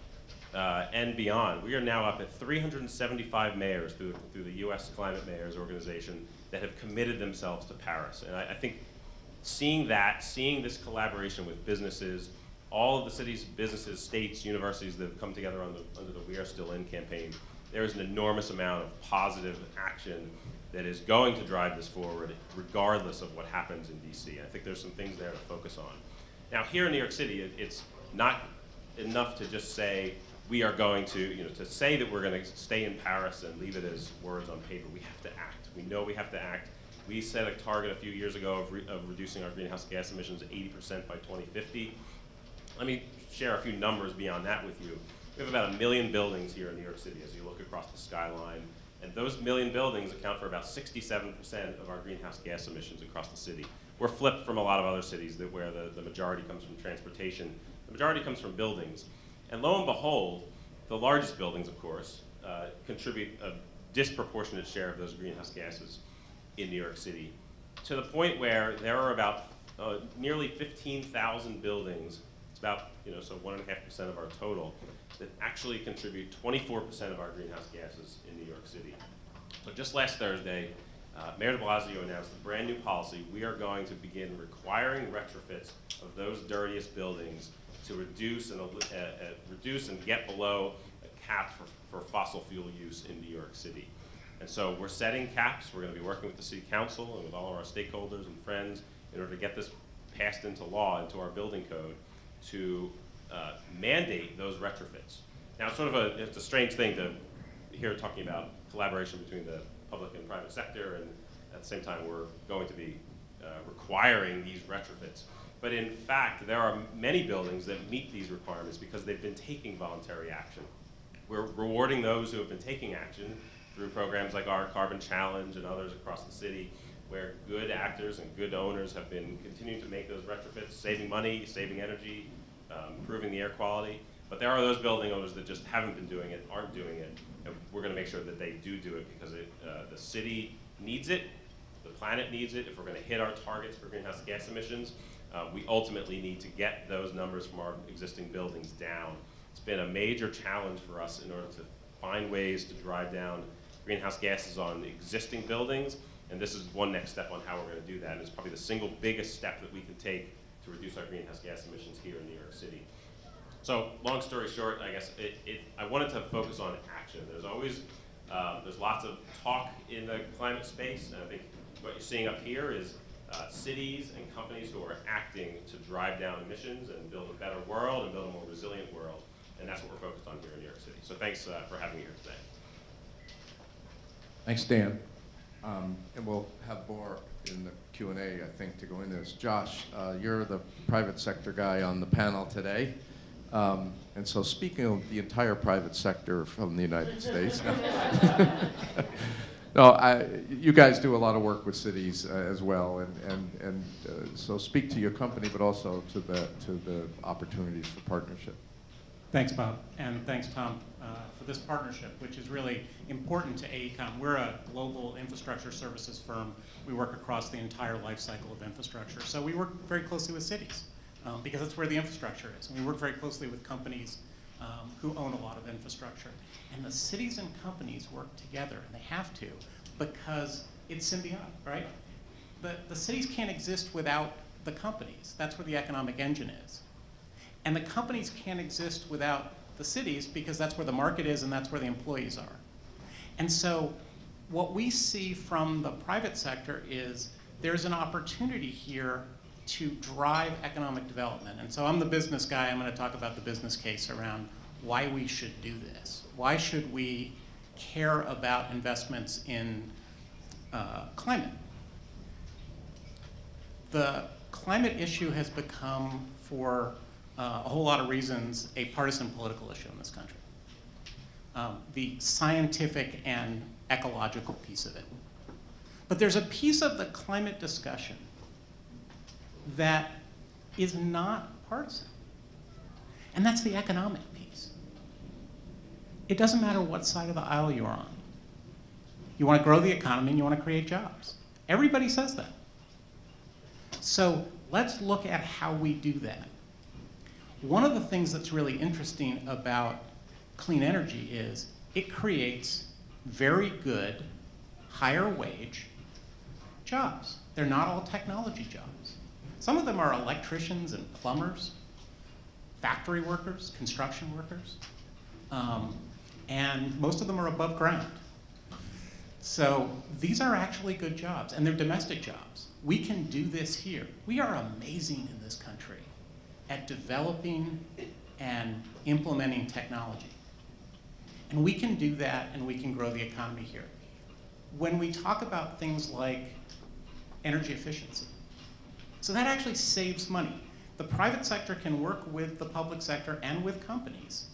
and beyond, we are now up at 375 mayors through the U.S. Climate Mayors Organization that have committed themselves to Paris. And I think seeing this collaboration with businesses, all of the cities, businesses, states, universities that have come together under the We Are Still In campaign, there is an enormous amount of positive action that is going to drive this forward regardless of what happens in DC. I think there's some things there to focus on. Now here in New York City, it's not enough to just say we are going to, to say that we're going to stay in Paris and leave it as words on paper. We have to act. We know we have to act. We set a target a few years ago of reducing our greenhouse gas emissions 80% by 2050. Let me share a few numbers beyond that with you. We have about 1 million buildings here in New York City as you look across the skyline. And those 1 million buildings account for about 67% of our greenhouse gas emissions across the city. We're flipped from a lot of other cities where the majority comes from transportation. The majority comes from buildings. And lo and behold, the largest buildings, of course, contribute a disproportionate share of those greenhouse gases in New York City, to the point where there are about nearly 15,000 buildings. It's about, so 1.5% of our total, that actually contribute 24% of our greenhouse gases in New York City. But just last Thursday, Mayor de Blasio announced a brand new policy. We are going to begin requiring retrofits of those dirtiest buildings to reduce and get below a cap for fossil fuel use in New York City. And so we're setting caps. We're going to be working with the City Council and with all of our stakeholders and friends in order to get this passed into law, into our building code, to mandate those retrofits. Now, it's a strange thing to hear talking about collaboration between the public and private sector, and at the same time, we're going to be requiring these retrofits. But in fact, there are many buildings that meet these requirements because they've been taking voluntary action. We're rewarding those who have been taking action through programs like our Carbon Challenge and others across the city, where good actors and good owners have been continuing to make those retrofits, saving money, saving energy, improving the air quality. But there are those building owners that just haven't been doing it, aren't doing it, and we're going to make sure that they do it because the city needs it, the planet needs it. If we're going to hit our targets for greenhouse gas emissions, we ultimately need to get those numbers from our existing buildings down. It's been a major challenge for us in order to find ways to drive down greenhouse gases on existing buildings, and this is one next step on how we're going to do that. And it's probably the single biggest step that we can take to reduce our greenhouse gas emissions here in New York City. So, long story short, I guess I wanted to focus on action. There's always, there's lots of talk in the climate space, and I think what you're seeing up here is cities and companies who are acting to drive down emissions and build a better world and build a more resilient world, and that's what we're focused on here in New York City. So thanks for having me here today. Thanks, Dan. And we'll have more in the Q&A, I think, to go into this. Josh, you're the private sector guy on the panel today. And so speaking of the entire private sector from the United States, no, you guys do a lot of work with cities as well, and so speak to your company, but also to the opportunities for partnership. Thanks, Bob, and thanks, Tom, for this partnership, which is really important to AECOM. We're a global infrastructure services firm. We work across the entire life cycle of infrastructure. So we work very closely with cities because that's where the infrastructure is. And we work very closely with companies who own a lot of infrastructure. And the cities and companies work together, and they have to, because it's symbiotic, right? The cities can't exist without the companies. That's where the economic engine is. And the companies can't exist without the cities because that's where the market is and that's where the employees are. And so what we see from the private sector is there's an opportunity here to drive economic development. And so I'm the business guy. I'm going to talk about the business case around why we should do this. Why should we care about investments in climate? The climate issue has become, for a whole lot of reasons, a partisan political issue in this country. The scientific and ecological piece of it. But there's a piece of the climate discussion that is not partisan, and that's the economic piece. It doesn't matter what side of the aisle you're on. You want to grow the economy and you want to create jobs. Everybody says that. So let's look at how we do that. One of the things that's really interesting about clean energy is it creates very good, higher wage jobs. They're not all technology jobs. Some of them are electricians and plumbers, factory workers, construction workers, and most of them are above ground. So these are actually good jobs, and they're domestic jobs. We can do this here. We are amazing in this country at developing and implementing technology. And we can do that, and we can grow the economy here. When we talk about things like energy efficiency, so that actually saves money. The private sector can work with the public sector and with companies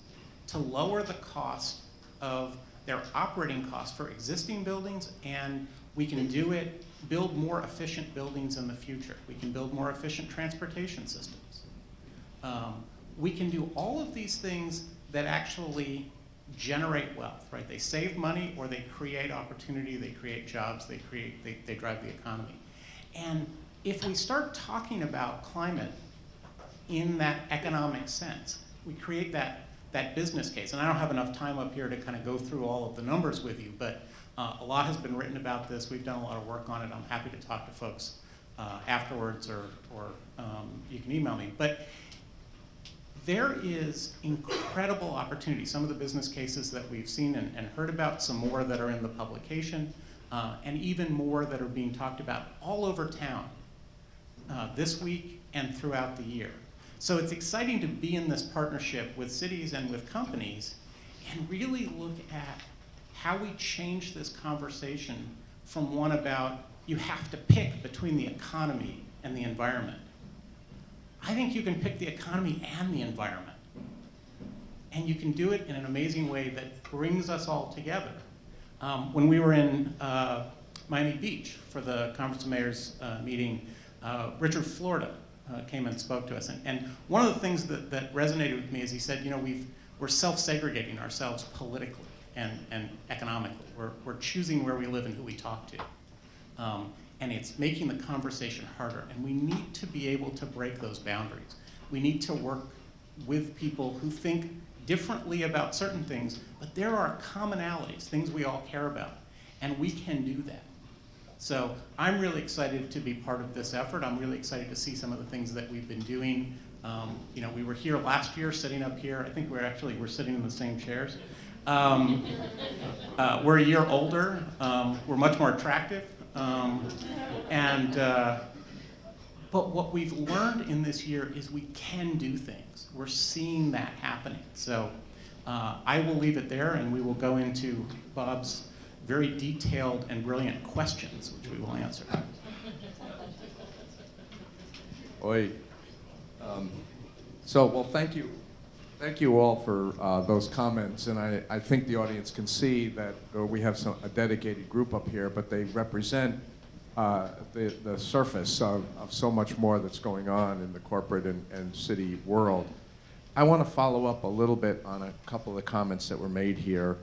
to lower the cost of their operating costs for existing buildings, and we can do it, build more efficient buildings in the future. We can build more efficient transportation systems. We can do all of these things that actually generate wealth, right? They save money, or they create opportunity, they create jobs, they drive the economy. And if we start talking about climate in that economic sense, we create that business case. And I don't have enough time up here to kind of go through all of the numbers with you, but a lot has been written about this. We've done a lot of work on it. I'm happy to talk to folks afterwards, or you can email me. But there is incredible opportunity. Some of the business cases that we've seen and heard about, some more that are in the publication, and even more that are being talked about all over town this week and throughout the year. So it's exciting to be in this partnership with cities and with companies and really look at how we change this conversation from one about you have to pick between the economy and the environment. I think you can pick the economy and the environment. and you can do it in an amazing way that brings us all together. When we were in Miami Beach for the Conference of Mayors meeting, Richard Florida came and spoke to us. And one of the things that resonated with me is he said, we're self-segregating ourselves politically and economically. We're choosing where we live and who we talk to. And it's making the conversation harder. And we need to be able to break those boundaries. We need to work with people who think differently about certain things, but there are commonalities, things we all care about, and we can do that. So I'm really excited to be part of this effort. I'm really excited to see some of the things that we've been doing. We were here last year, sitting up here. I think we're sitting in the same chairs. We're a year older. We're much more attractive. But what we've learned in this year is we can do things. We're seeing that happening. So I will leave it there, and we will go into Bob's very detailed and brilliant questions, which we will answer. Oi. Well, thank you. Thank you all for those comments, and I think the audience can see that we have a dedicated group up here, but they represent the surface of so much more that's going on in the corporate and city world. I want to follow up a little bit on a couple of the comments that were made here.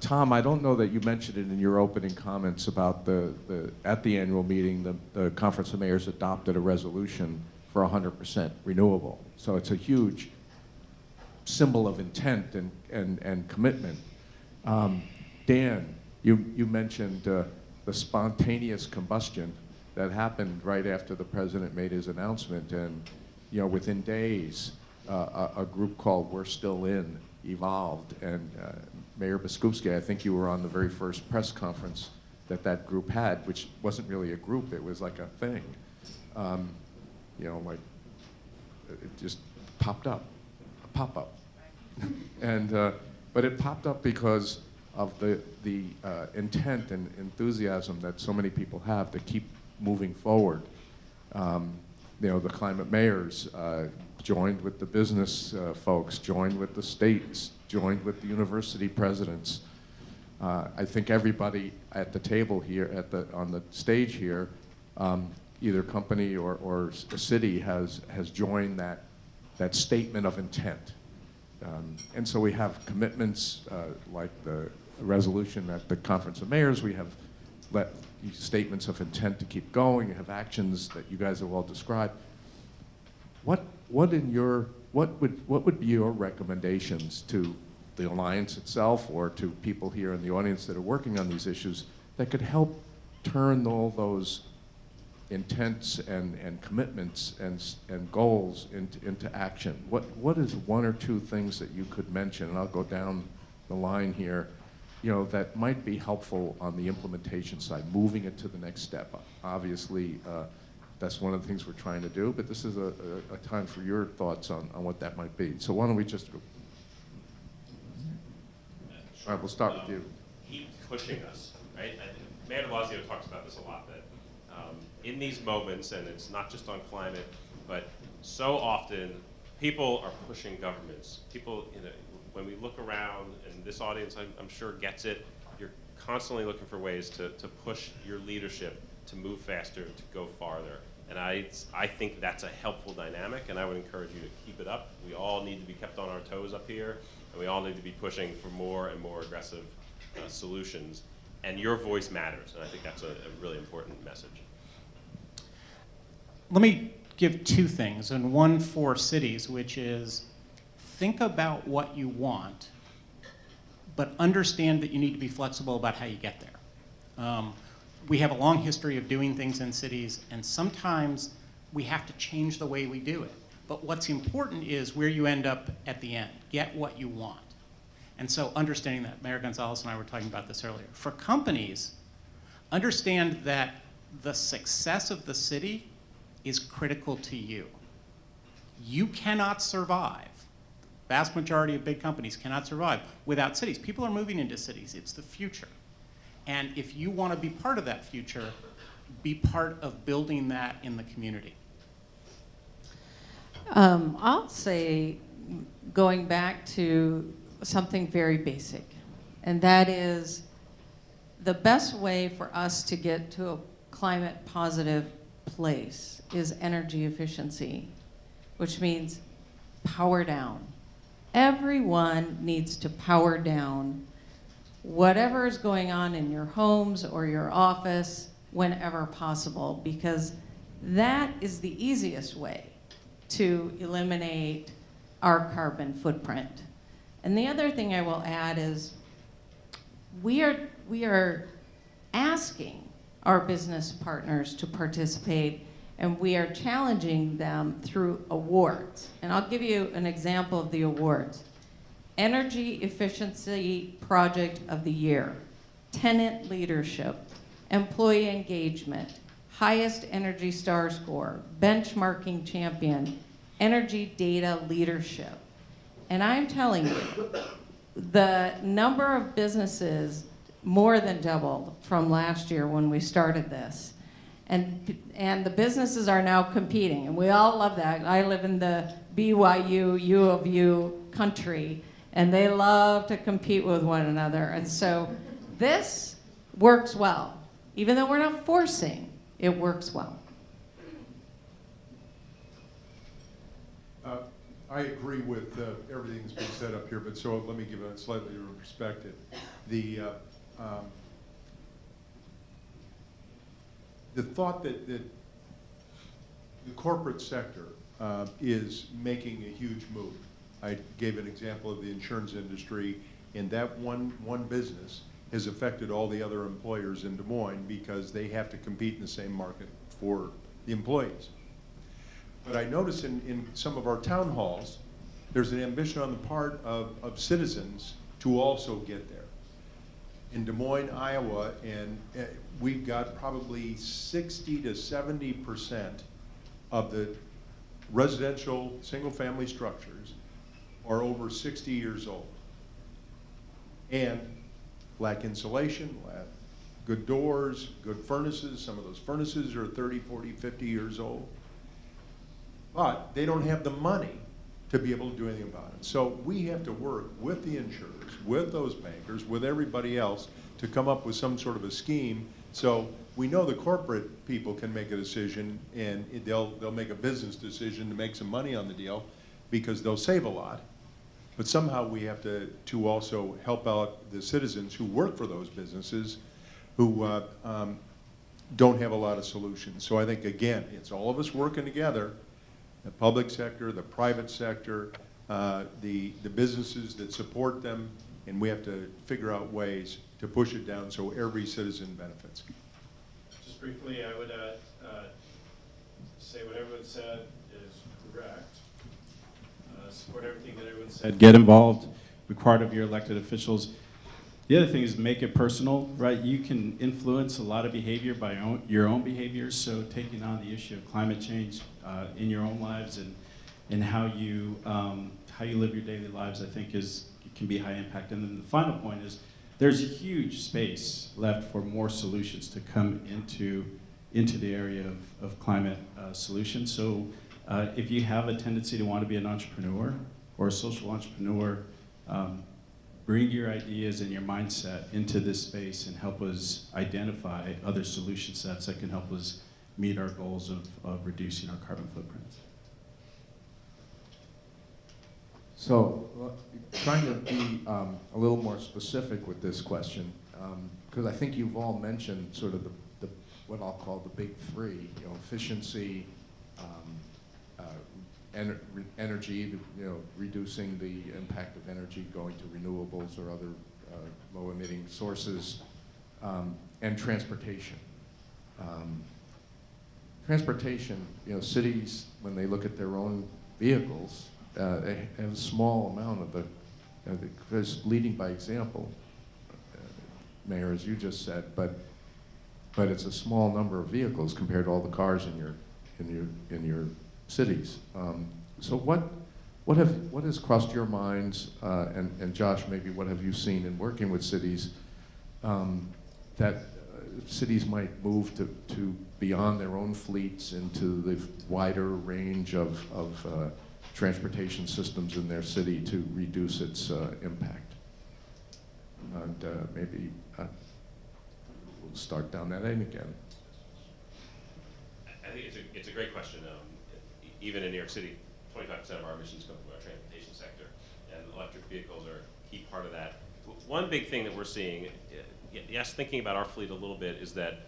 Tom, I don't know that you mentioned it in your opening comments about at the annual meeting, the Conference of Mayors adopted a resolution for 100% renewable. So it's a huge symbol of intent and commitment. Dan, you mentioned the spontaneous combustion that happened right after the president made his announcement, and within days, a group called We're Still In evolved, and Mayor Biskupski, I think you were on the very first press conference that group had, which wasn't really a group, it was like a thing. Like it just popped up, a pop-up. But it popped up because of the intent and enthusiasm that so many people have to keep moving forward. The climate mayors joined with the business folks, joined with the states, joined with the university presidents. I think everybody at the table here, on the stage here, either company or city has joined that statement of intent. And so we have commitments like the resolution at the Conference of Mayors. We have statements of intent to keep going. We have actions that you guys have all described. What would be your recommendations to the Alliance itself or to people here in the audience that are working on these issues that could help turn all those intents and commitments and goals into action? What is one or two things that you could mention, and I'll go down the line here, that might be helpful on the implementation side, moving it to the next step? Obviously, that's one of the things we're trying to do, but this is a time for your thoughts on what that might be. So why don't we just go? All right, we'll start with you. Keep pushing us, right? Mayor de Blasio talks about this a lot, that in these moments, and it's not just on climate, but so often people are pushing governments. People, when we look around, and this audience I'm sure gets it, you're constantly looking for ways to push your leadership to move faster, to go farther. And I think that's a helpful dynamic, and I would encourage you to keep it up. We all need to be kept on our toes up here, and we all need to be pushing for more and more aggressive solutions. And your voice matters, and I think that's a really important message. Let me give two things, and one for cities, which is think about what you want, but understand that you need to be flexible about how you get there. We have a long history of doing things in cities, and sometimes we have to change the way we do it. But what's important is where you end up at the end. Get what you want. And so understanding that, Mayor Gonzales and I were talking about this earlier. For companies, understand that the success of the city is critical to you. You cannot survive. Vast majority of big companies cannot survive without cities. People are moving into cities. It's the future. And if you want to be part of that future, be part of building that in the community. I'll say going back to something very basic, and that is the best way for us to get to a climate positive place is energy efficiency, which means power down. Everyone needs to power down whatever is going on in your homes or your office whenever possible, because that is the easiest way to eliminate our carbon footprint. And the other thing I will add is we are asking our business partners to participate, and we are challenging them through awards. And I'll give you an example of the awards. Energy Efficiency Project of the Year, Tenant Leadership, Employee Engagement, Highest Energy Star Score, Benchmarking Champion, Energy Data Leadership. And I'm telling you, the number of businesses more than doubled from last year when we started this. And the businesses are now competing, and we all love that. I live in the BYU, U of U country, and they love to compete with one another. And so this works well. Even though we're not forcing, it works well. I agree with everything that's been said up here, but so let me give a slightly different perspective. The thought that the corporate sector is making a huge move. I gave an example of the insurance industry, and that one business has affected all the other employers in Des Moines because they have to compete in the same market for the employees. But I notice in some of our town halls, there's an ambition on the part of citizens to also get there. In Des Moines, Iowa, and we've got probably 60 to 70% of the residential single-family structures are over 60 years old and lack insulation, lack good doors, good furnaces. Some of those furnaces are 30, 40, 50 years old. But they don't have the money to be able to do anything about it. So we have to work with the insurers, with those bankers, with everybody else to come up with some sort of a scheme. So we know the corporate people can make a decision, and they'll make a business decision to make some money on the deal because they'll save a lot. But somehow we have to also help out the citizens who work for those businesses who don't have a lot of solutions. So I think, again, it's all of us working together, the public sector, the private sector, the businesses that support them, and we have to figure out ways to push it down so every citizen benefits. Just briefly, I would say what everyone said is correct. Support everything that everyone said. Get involved, required of your elected officials. The other thing is make it personal, right? You can influence a lot of behavior by your own behaviors, so taking on the issue of climate change in your own lives and how you live your daily lives, I think can be high impact. And then the final point is there's a huge space left for more solutions to come into the area of climate solutions. So if you have a tendency to want to be an entrepreneur or a social entrepreneur, bring your ideas and your mindset into this space and help us identify other solution sets that can help us meet our goals of reducing our carbon footprints. So, trying to be a little more specific with this question, because I think you've all mentioned sort of the what I'll call the big three, efficiency, energy, reducing the impact of energy going to renewables or other low-emitting sources, and transportation. Transportation, cities, when they look at their own vehicles, they have a small amount of because leading by example, Mayor, as you just said, but it's a small number of vehicles compared to all the cars in your cities. So what has crossed your minds, and Josh, maybe what have you seen in working with cities that cities might move to beyond their own fleets into the wider range of transportation systems in their city to reduce its impact. And maybe we'll start down that lane again. I think it's a great question. Even in New York City, 25% of our emissions come from our transportation sector, and electric vehicles are a key part of that. One big thing that we're seeing, yes, thinking about our fleet a little bit, is that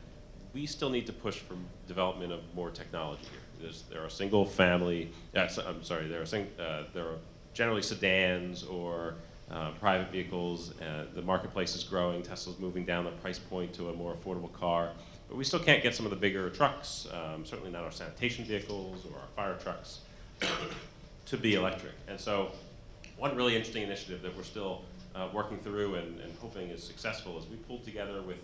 we still need to push for development of more technology here. There are single family, there are generally sedans or private vehicles. The marketplace is growing. Tesla's moving down the price point to a more affordable car. But we still can't get some of the bigger trucks, certainly not our sanitation vehicles or our fire trucks, to be electric. And so one really interesting initiative that we're still working through and hoping is successful is we pulled together with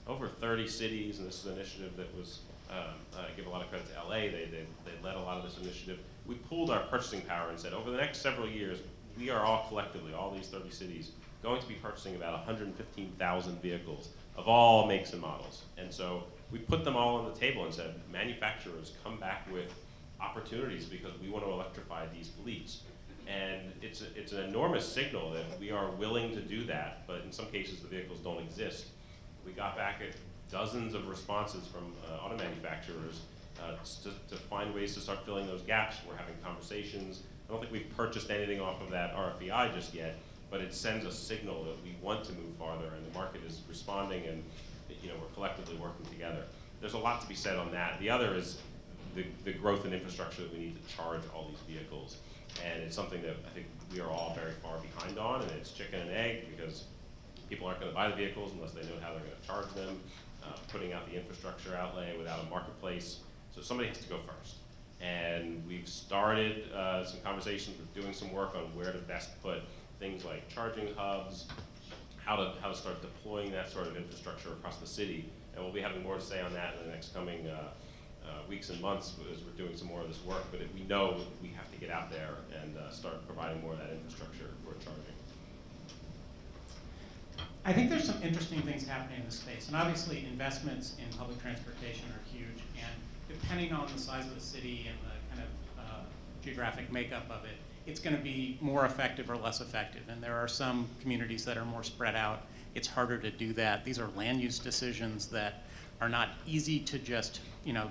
over 30 cities, and this is an initiative that was, I give a lot of credit to LA, they led a lot of this initiative. We pooled our purchasing power and said, over the next several years, we are all collectively, all these 30 cities, going to be purchasing about 115,000 vehicles of all makes and models. And so we put them all on the table and said, manufacturers, come back with opportunities because we want to electrify these fleets. And it's an enormous signal that we are willing to do that, but in some cases the vehicles don't exist. We got back at dozens of responses from auto manufacturers to find ways to start filling those gaps. We're having conversations. I don't think we've purchased anything off of that RFEI just yet, but it sends a signal that we want to move farther, and the market is responding, and we're collectively working together. There's a lot to be said on that. The other is the growth in infrastructure that we need to charge all these vehicles. And it's something that I think we are all very far behind on, and it's chicken and egg because people aren't going to buy the vehicles unless they know how they're going to charge them, putting out the infrastructure outlay without a marketplace. So somebody has to go first. And we've started some conversations, we're doing some work on where to best put things like charging hubs, how to start deploying that sort of infrastructure across the city. And we'll be having more to say on that in the next coming weeks and months as we're doing some more of this work. But we know we have to get out there and start providing more of that infrastructure for charging. I think there's some interesting things happening in this space, and obviously investments in public transportation are huge, and depending on the size of the city and the kind of geographic makeup of it, it's going to be more effective or less effective. And there are some communities that are more spread out. It's harder to do that. These are land use decisions that are not easy to just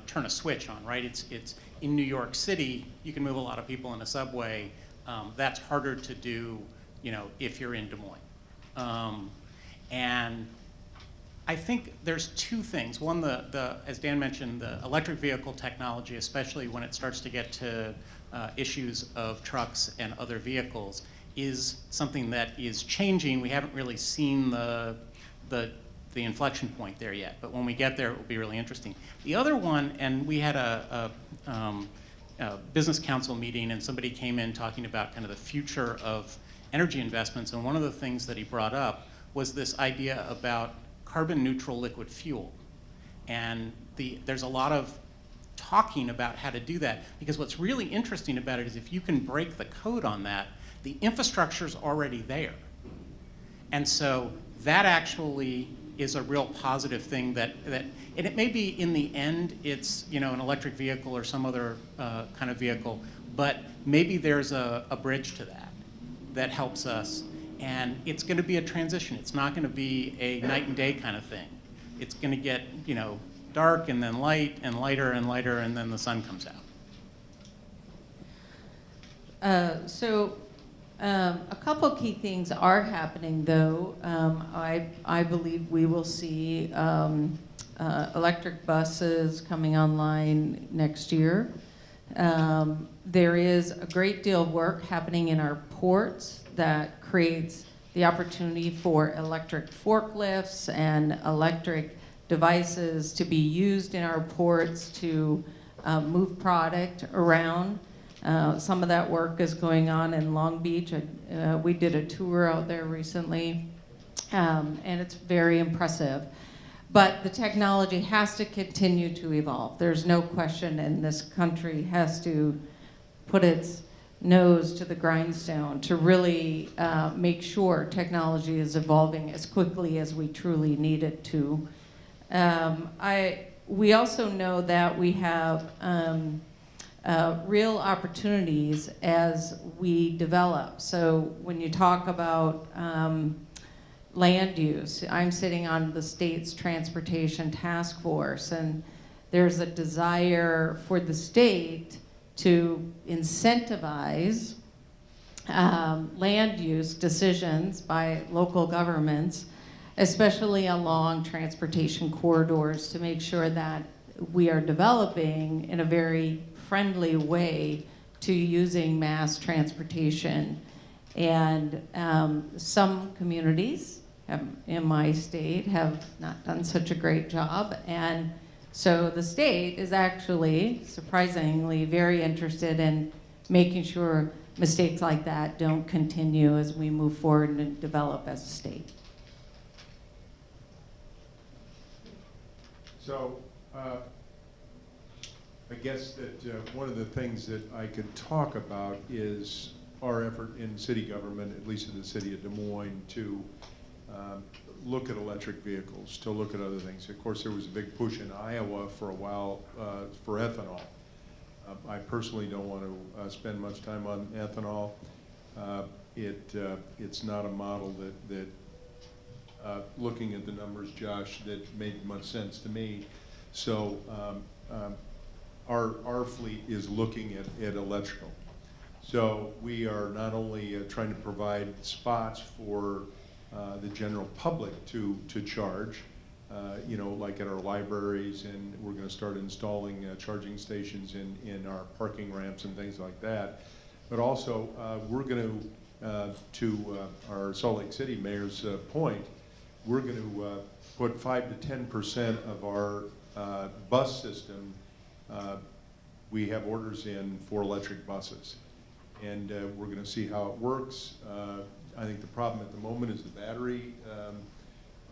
turn a switch on, right? It's in New York City, you can move a lot of people in a subway. That's harder to do, if you're in Des Moines. And I think there's two things. One, as Dan mentioned, the electric vehicle technology, especially when it starts to get to issues of trucks and other vehicles, is something that is changing. We haven't really seen the inflection point there yet, but when we get there, it will be really interesting. The other one, and we had a business council meeting, and somebody came in talking about kind of the future of energy investments, and one of the things that he brought up was this idea about carbon neutral liquid fuel. And there's a lot of talking about how to do that, because what's really interesting about it is if you can break the code on that, the infrastructure's already there. And so that actually is a real positive thing and it may be in the end it's an electric vehicle or some other kind of vehicle, but maybe there's a bridge to that helps us. And it's going to be a transition. It's not going to be a night and day kind of thing. It's going to get dark and then light and lighter and lighter, and then the sun comes out. A couple key things are happening, though. I believe we will see electric buses coming online next year. There is a great deal of work happening in our ports that creates the opportunity for electric forklifts and electric devices to be used in our ports to move product around. Some of that work is going on in Long Beach. We did a tour out there recently, and it's very impressive. But the technology has to continue to evolve. There's no question, and this country has to put its nose to the grindstone to really make sure technology is evolving as quickly as we truly need it to. We also know that we have real opportunities as we develop. So when you talk about land use, I'm sitting on the state's transportation task force, and there's a desire for the state to incentivize land use decisions by local governments, especially along transportation corridors, to make sure that we are developing in a very friendly way to using mass transportation. And some communities in my state have not done such a great job. And so the state is actually, surprisingly, very interested in making sure mistakes like that don't continue as we move forward and develop as a state. So, I guess that one of the things that I could talk about is our effort in city government, at least in the city of Des Moines, to look at electric vehicles, to look at other things. Of course, there was a big push in Iowa for a while for ethanol. I personally don't want to spend much time on ethanol. It's not a model that looking at the numbers, Josh, that made much sense to me. So our fleet is looking at electrical. So we are not only trying to provide spots for the general public to charge, you know, like at our libraries, and we're going to start installing charging stations in our parking ramps and things like that. But also, we're going to our Salt Lake City mayor's point, we're going to put 5 to 10% of our bus system. We have orders in for electric buses, and we're going to see how it works. I think the problem at the moment is the battery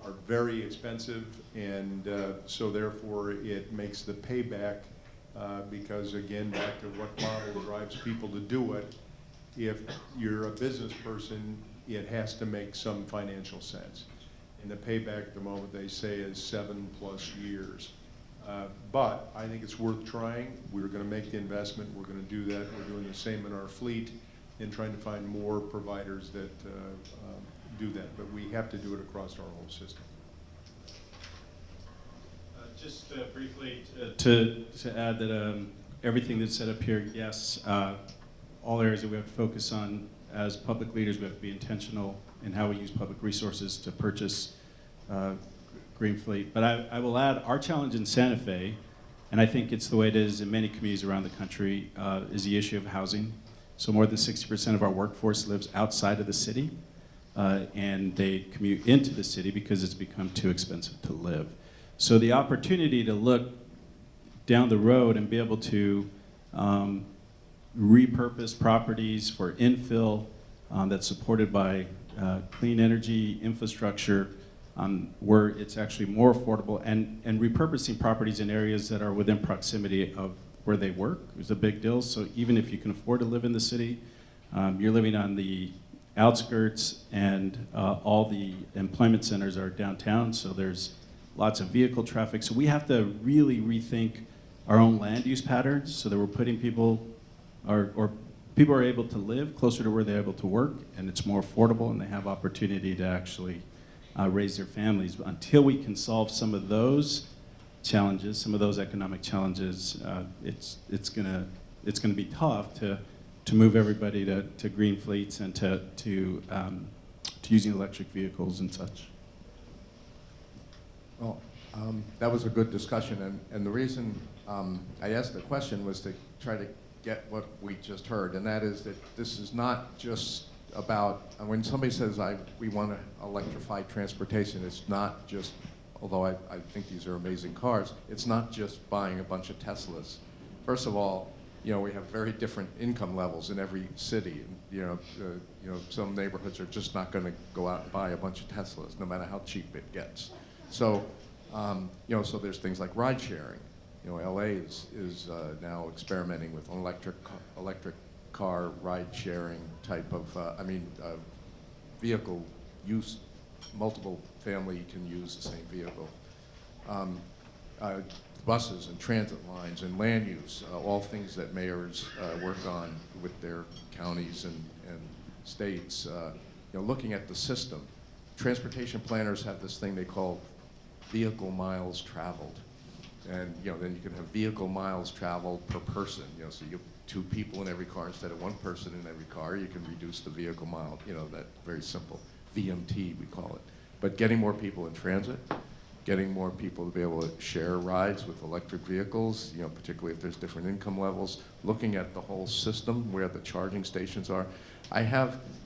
are very expensive, and so therefore it makes the payback, because again, back to what model drives people to do it. If you're a business person, it has to make some financial sense. And the payback at the moment, they say, is 7+ years. But I think it's worth trying. We're going to make the investment. We're going to do that. We're doing the same in our fleet and trying to find more providers that do that. But we have to do it across our whole system. Just briefly To add that everything that's set up here, yes, all areas that we have to focus on as public leaders, we have to be intentional in how we use public resources to purchase green fleet. But I will add, our challenge in Santa Fe, and I think it's the way it is in many communities around the country, is the issue of housing. So more than 60% of our workforce lives outside of the city, and they commute into the city because it's become too expensive to live. So the opportunity to look down the road and be able to repurpose properties for infill that's supported by clean energy infrastructure, where it's actually more affordable, and repurposing properties in areas that are within proximity of where they work is a big deal. So even if you can afford to live in the city, you're living on the outskirts, and all the employment centers are downtown, so there's lots of vehicle traffic. So we have to really rethink our own land use patterns so that we're putting people, or people are able to live closer to where they're able to work, and it's more affordable, and they have opportunity to actually raise their families. But until we can solve some of those challenges, some of those economic challenges, it's gonna be tough to move everybody to green fleets and to using electric vehicles and such. Well, that was a good discussion, and the reason I asked the question was to try to get what we just heard, and that is that this is not just about, when somebody says we want to electrify transportation, it's not just, although I think these are amazing cars, it's not just buying a bunch of Teslas. First of all, you know, we have very different income levels in every city. You know, some neighborhoods are just not going to go out and buy a bunch of Teslas, no matter how cheap it gets. So, you know, so there's things like ride sharing. You know, LA is now experimenting with an electric car ride sharing type of, vehicle use. Multiple family can use the same vehicle. buses and transit lines and land use, all things that mayors work on with their counties and states. Looking at the system. Transportation planners have this thing they call vehicle miles traveled. And then you can have vehicle miles traveled per person. So you have 2 people in every car instead of 1 person in every car. You can reduce the vehicle mile. That very simple. VMT we call it. But getting more people in transit, getting more people to be able to share rides with electric vehicles, particularly if there's different income levels, looking at the whole system where the charging stations are.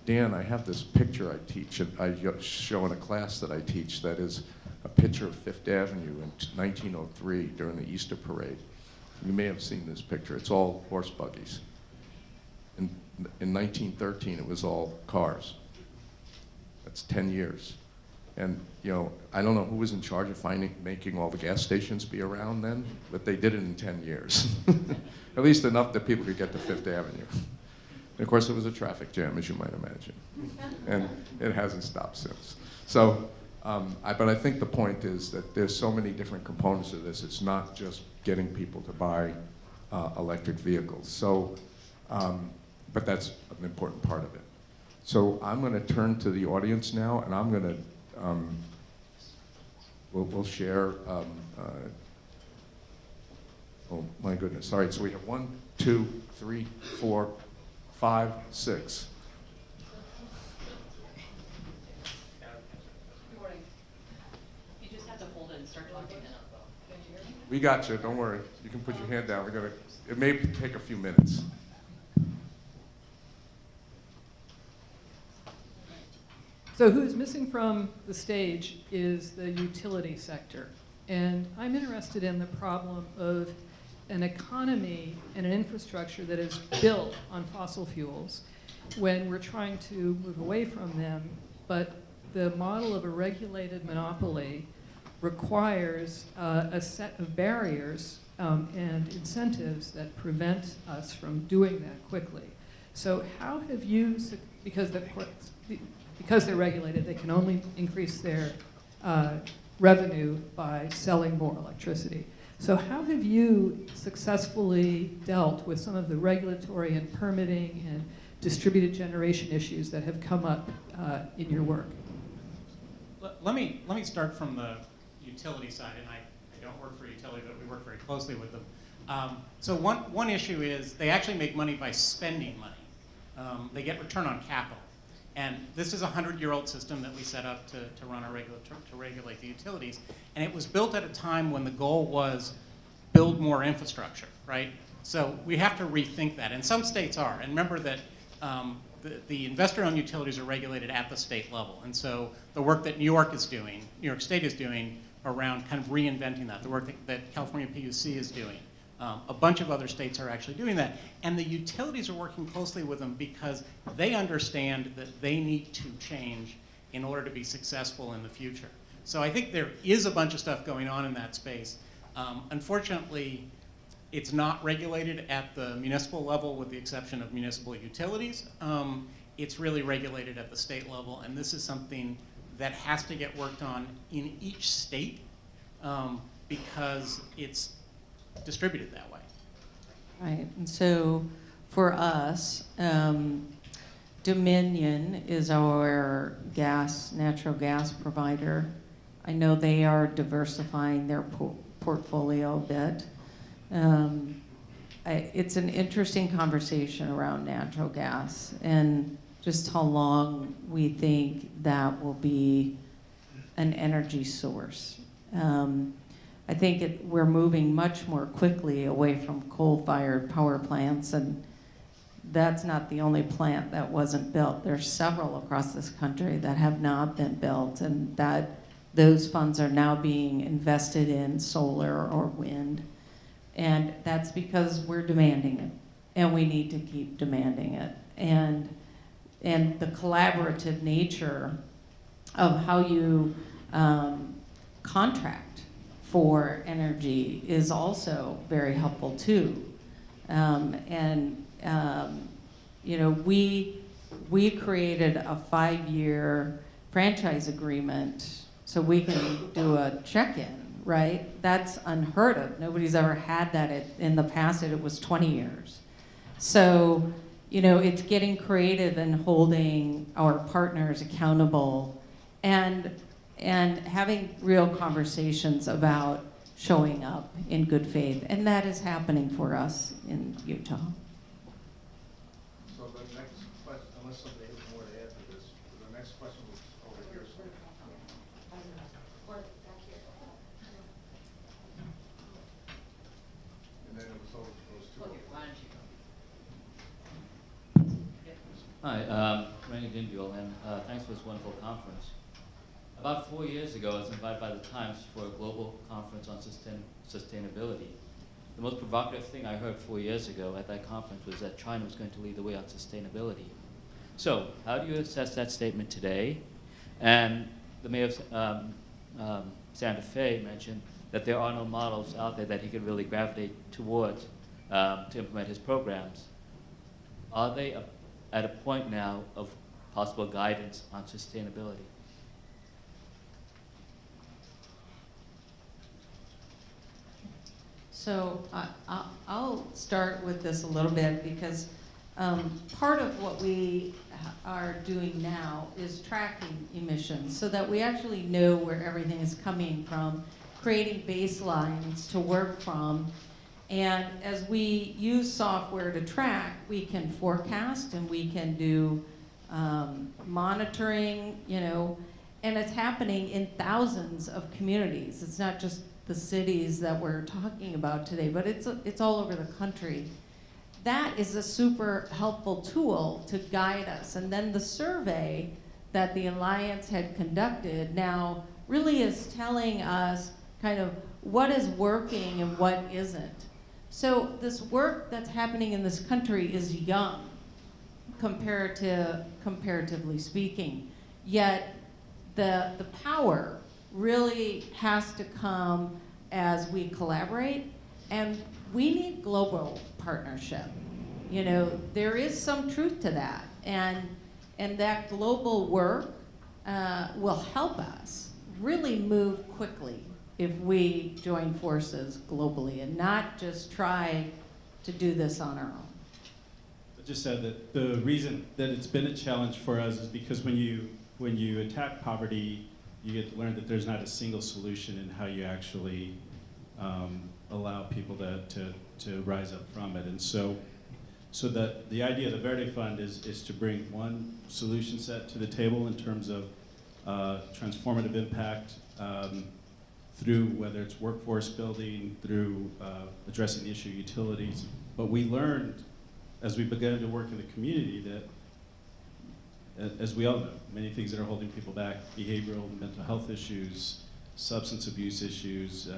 Dan, I have this picture I teach, I show in a class that I teach that is a picture of Fifth Avenue in 1903 during the Easter Parade. You may have seen this picture. It's all horse buggies. In 1913, it was all cars. That's 10 years. And I don't know who was in charge of making all the gas stations be around then, but they did it in 10 years. At least enough that people could get to Fifth Avenue. And of course, it was a traffic jam, as you might imagine. And it hasn't stopped since. So, but I think the point is that there's so many different components of this. It's not just getting people to buy electric vehicles. So, but that's an important part of it. So I'm going to turn to the audience now, and I'm going to, we'll share, oh my goodness. All right, so we have 1, 2, 3, 4, 5, 6. Good morning. You just have to hold it and start talking then. Can you hear me? We got you, don't worry. You can put your hand down. It may take a few minutes. So who's missing from the stage is the utility sector. And I'm interested in the problem of an economy and an infrastructure that is built on fossil fuels when we're trying to move away from them, but the model of a regulated monopoly requires a set of barriers and incentives that prevent us from doing that quickly. So how have you, because they're regulated, they can only increase their revenue by selling more electricity. So how have you successfully dealt with some of the regulatory and permitting and distributed generation issues that have come up in your work? Let me start from the utility side, and I don't work for utility, but we work very closely with them. So one issue is they actually make money by spending money. They get return on capital. And this is a 100-year-old system that we set up to run our to regulate the utilities. And it was built at a time when the goal was build more infrastructure, right? So we have to rethink that. And some states are. And remember that the investor-owned utilities are regulated at the state level. And so the work that New York State is doing around kind of reinventing that, the work that California PUC is doing, a bunch of other states are actually doing that. And the utilities are working closely with them because they understand that they need to change in order to be successful in the future. So I think there is a bunch of stuff going on in that space. Unfortunately, it's not regulated at the municipal level with the exception of municipal utilities. It's really regulated at the state level, and this is something that has to get worked on in each state because it's distributed that way. Right, and so for us, Dominion is our natural gas provider. I know they are diversifying their portfolio a bit. It's an interesting conversation around natural gas and just how long we think that will be an energy source. I think we're moving much more quickly away from coal-fired power plants, and that's not the only plant that wasn't built. There's several across this country that have not been built, and those funds are now being invested in solar or wind. And that's because we're demanding it, and we need to keep demanding it. And the collaborative nature of how you contract for energy is also very helpful too. You know, we created a 5-year franchise agreement so we can do a check-in right? That's unheard of. Nobody's ever had that in the past. It was 20 years. So, you know, it's getting creative and holding our partners accountable and having real conversations about showing up in good faith. And that is happening for us in Utah. So the next question, unless somebody has more to add to this, the next question was over here. And then it was over those two. Hi, Randy Dindial, and thanks for this wonderful conference. About 4 years ago, I was invited by the Times for a global conference on sustainability. The most provocative thing I heard 4 years ago at that conference was that China was going to lead the way on sustainability. So, how do you assess that statement today? And the mayor of Santa Fe mentioned that there are no models out there that he could really gravitate towards to implement his programs. Are they at a point now of possible guidance on sustainability? So I'll start with this a little bit because part of what we are doing now is tracking emissions so that we actually know where everything is coming from, creating baselines to work from. And as we use software to track, we can forecast and we can do monitoring, you know, and it's happening in thousands of communities. It's not just the cities that we're talking about today, but it's all over the country. That is a super helpful tool to guide us. And then the survey that the Alliance had conducted now really is telling us kind of what is working and what isn't. So this work that's happening in this country is young, comparatively speaking, yet the power really has to come as we collaborate, and we need global partnership. You know, there is some truth to that, and that global work will help us really move quickly if we join forces globally and not just try to do this on our own. I just said that the reason that it's been a challenge for us is because when you attack poverty, you get to learn that there's not a single solution in how you actually allow people to rise up from it. And so that the idea of the Verde Fund is to bring one solution set to the table in terms of transformative impact through whether it's workforce building, through addressing the issue of utilities. But we learned as we began to work in the community that, as we all know, many things that are holding people back, behavioral and mental health issues, substance abuse issues,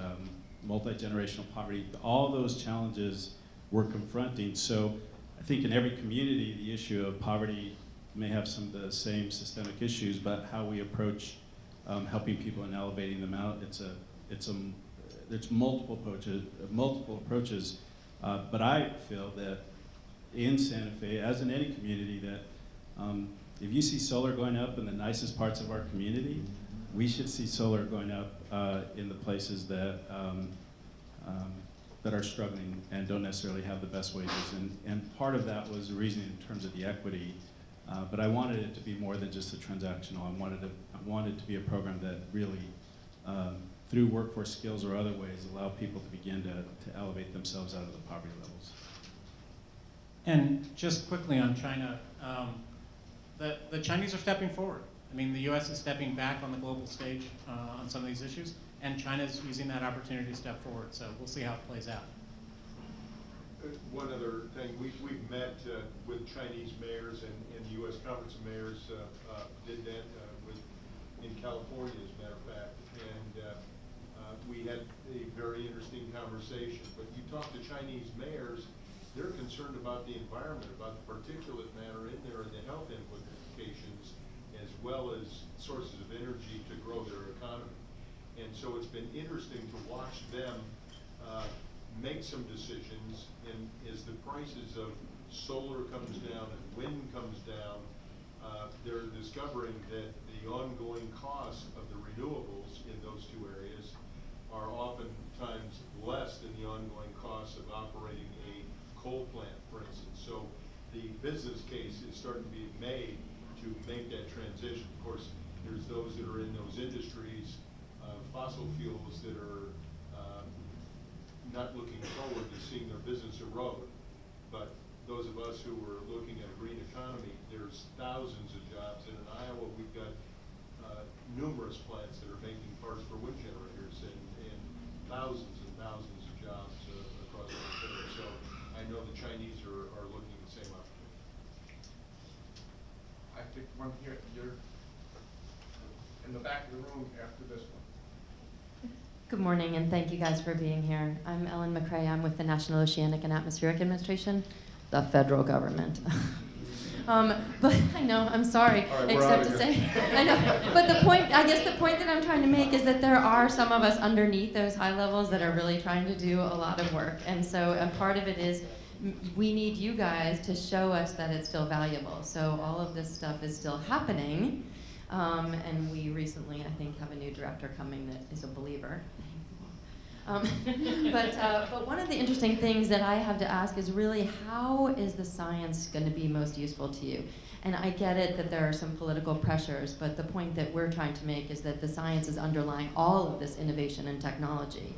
multi-generational poverty, all those challenges we're confronting. So I think in every community, the issue of poverty may have some of the same systemic issues, but how we approach helping people and elevating them out, there's multiple approaches, but I feel that in Santa Fe, as in any community, that if you see solar going up in the nicest parts of our community, we should see solar going up in the places that that are struggling and don't necessarily have the best wages. And part of that was the reason in terms of the equity, but I wanted it to be more than just a transactional. I wanted to be a program that really, through workforce skills or other ways, allow people to begin to elevate themselves out of the poverty levels. And just quickly on China, the Chinese are stepping forward. I mean, the U.S. is stepping back on the global stage on some of these issues, and China's using that opportunity to step forward. So we'll see how it plays out. One other thing, we've met with Chinese mayors and the U.S. Conference of Mayors did that in California, as a matter of fact, and we had a very interesting conversation. But you talk to Chinese mayors, they're concerned about the environment, about the particulate matter in there and the health implications, as well as sources of energy to grow their economy. And so it's been interesting to watch them make some decisions, and as the prices of solar comes down and wind comes down, they're discovering that the ongoing costs of the renewables in those two areas are oftentimes less than the ongoing costs of operating a coal plant, for instance. So the business case is starting to be made to make that transition. Of course, there's those that are in those industries, fossil fuels, that are not looking forward to seeing their business erode. But those of us who are looking at a green economy, there's thousands of jobs. And in Iowa, we've got numerous plants that are making parts for wind generators, and thousands and thousands of jobs across the country. So I know the Chinese are looking at the same opportunity. I think one here, you're in the back of the room after this one. Good morning, and thank you guys for being here. I'm Ellen McCrae. I'm with the National Oceanic and Atmospheric Administration, the federal government. But I know, I'm sorry, All right, except to say, I know. But the point, I guess the point that I'm trying to make is that there are some of us underneath those high levels that are really trying to do a lot of work. And so a part of it is we need you guys to show us that it's still valuable. So all of this stuff is still happening. And we recently, I think, have a new director coming that is a believer. But one of the interesting things that I have to ask is really, how is the science going to be most useful to you? And I get it that there are some political pressures, but the point that we're trying to make is that the science is underlying all of this innovation and technology.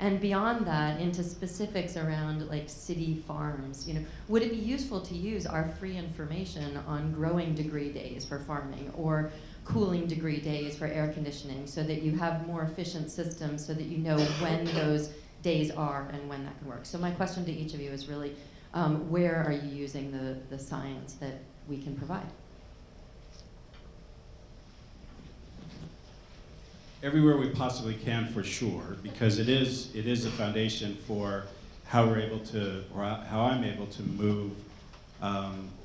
And beyond that, into specifics around like city farms, would it be useful to use our free information on growing degree days for farming, or cooling degree days for air conditioning, so that you have more efficient systems, so that you know when those days are and when that can work? So my question to each of you is really, where are you using the science that we can provide? Everywhere we possibly can, for sure, because it is a foundation for how we're able to, or how I'm able to move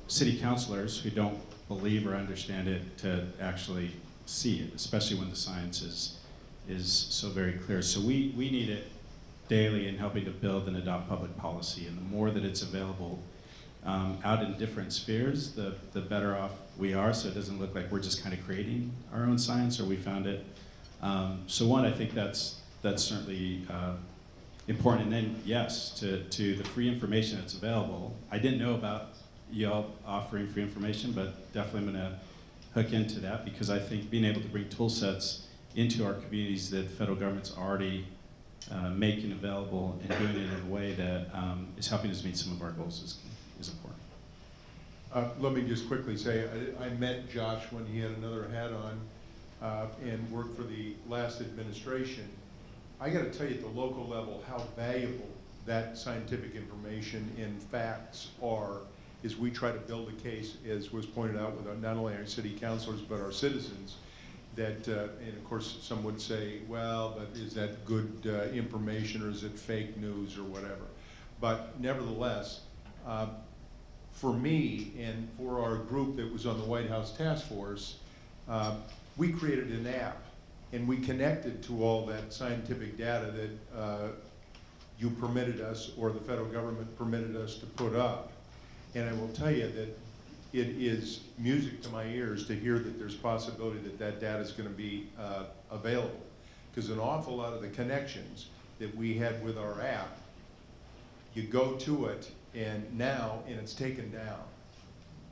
city councilors who don't believe or understand it to actually see it, especially when the science is so very clear. So we need it daily in helping to build and adopt public policy, and the more that it's available out in different spheres, the better off we are, so it doesn't look like we're just kind of creating our own science or we found it. So one, I think that's certainly important. And then yes, to the free information that's available. I didn't know about y'all offering free information, but definitely I'm going to hook into that, because I think being able to bring tool sets into our communities that the federal government's already making available and doing it in a way that is helping us meet some of our goals is important. Let me just quickly say, I met Josh when he had another hat on and worked for the last administration. I got to tell you at the local level how valuable that scientific information and facts are, as we try to build a case, as was pointed out with not only our city councilors but our citizens, that, and of course some would say, well, but is that good information, or is it fake news or whatever? But nevertheless, for me and for our group that was on the White House Task Force, we created an app, and we connected to all that scientific data that you permitted us, or the federal government permitted us to put up. And I will tell you that it is music to my ears to hear that there's possibility that that data is going to be available. Because an awful lot of the connections that we had with our app, you go to it and it's taken down.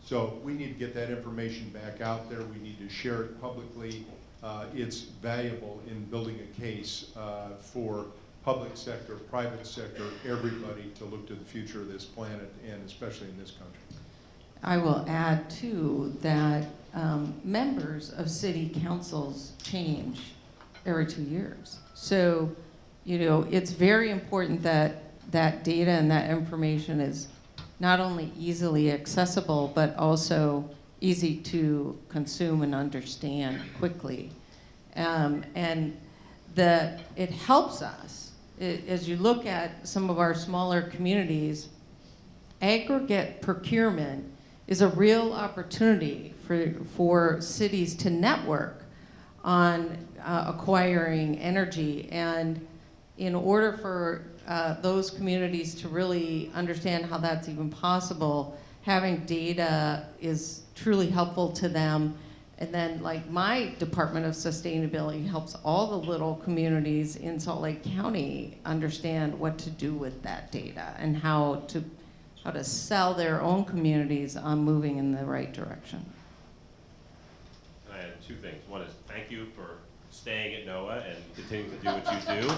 So we need to get that information back out there. We need to share it publicly. It's valuable in building a case for public sector, private sector, everybody to look to the future of this planet, and especially in this country. I will add too that members of city councils change every 2 years. So, it's very important that that data and that information is not only easily accessible, but also easy to consume and understand quickly. And that it helps us. As you look at some of our smaller communities, aggregate procurement is a real opportunity for cities to network on acquiring energy. And in order for those communities to really understand how that's even possible, having data is truly helpful to them. And then like my Department of Sustainability helps all the little communities in Salt Lake County understand what to do with that data and how to sell their own communities on moving in the right direction. And I had two things. One is thank you for staying at NOAA and continuing to do what you do.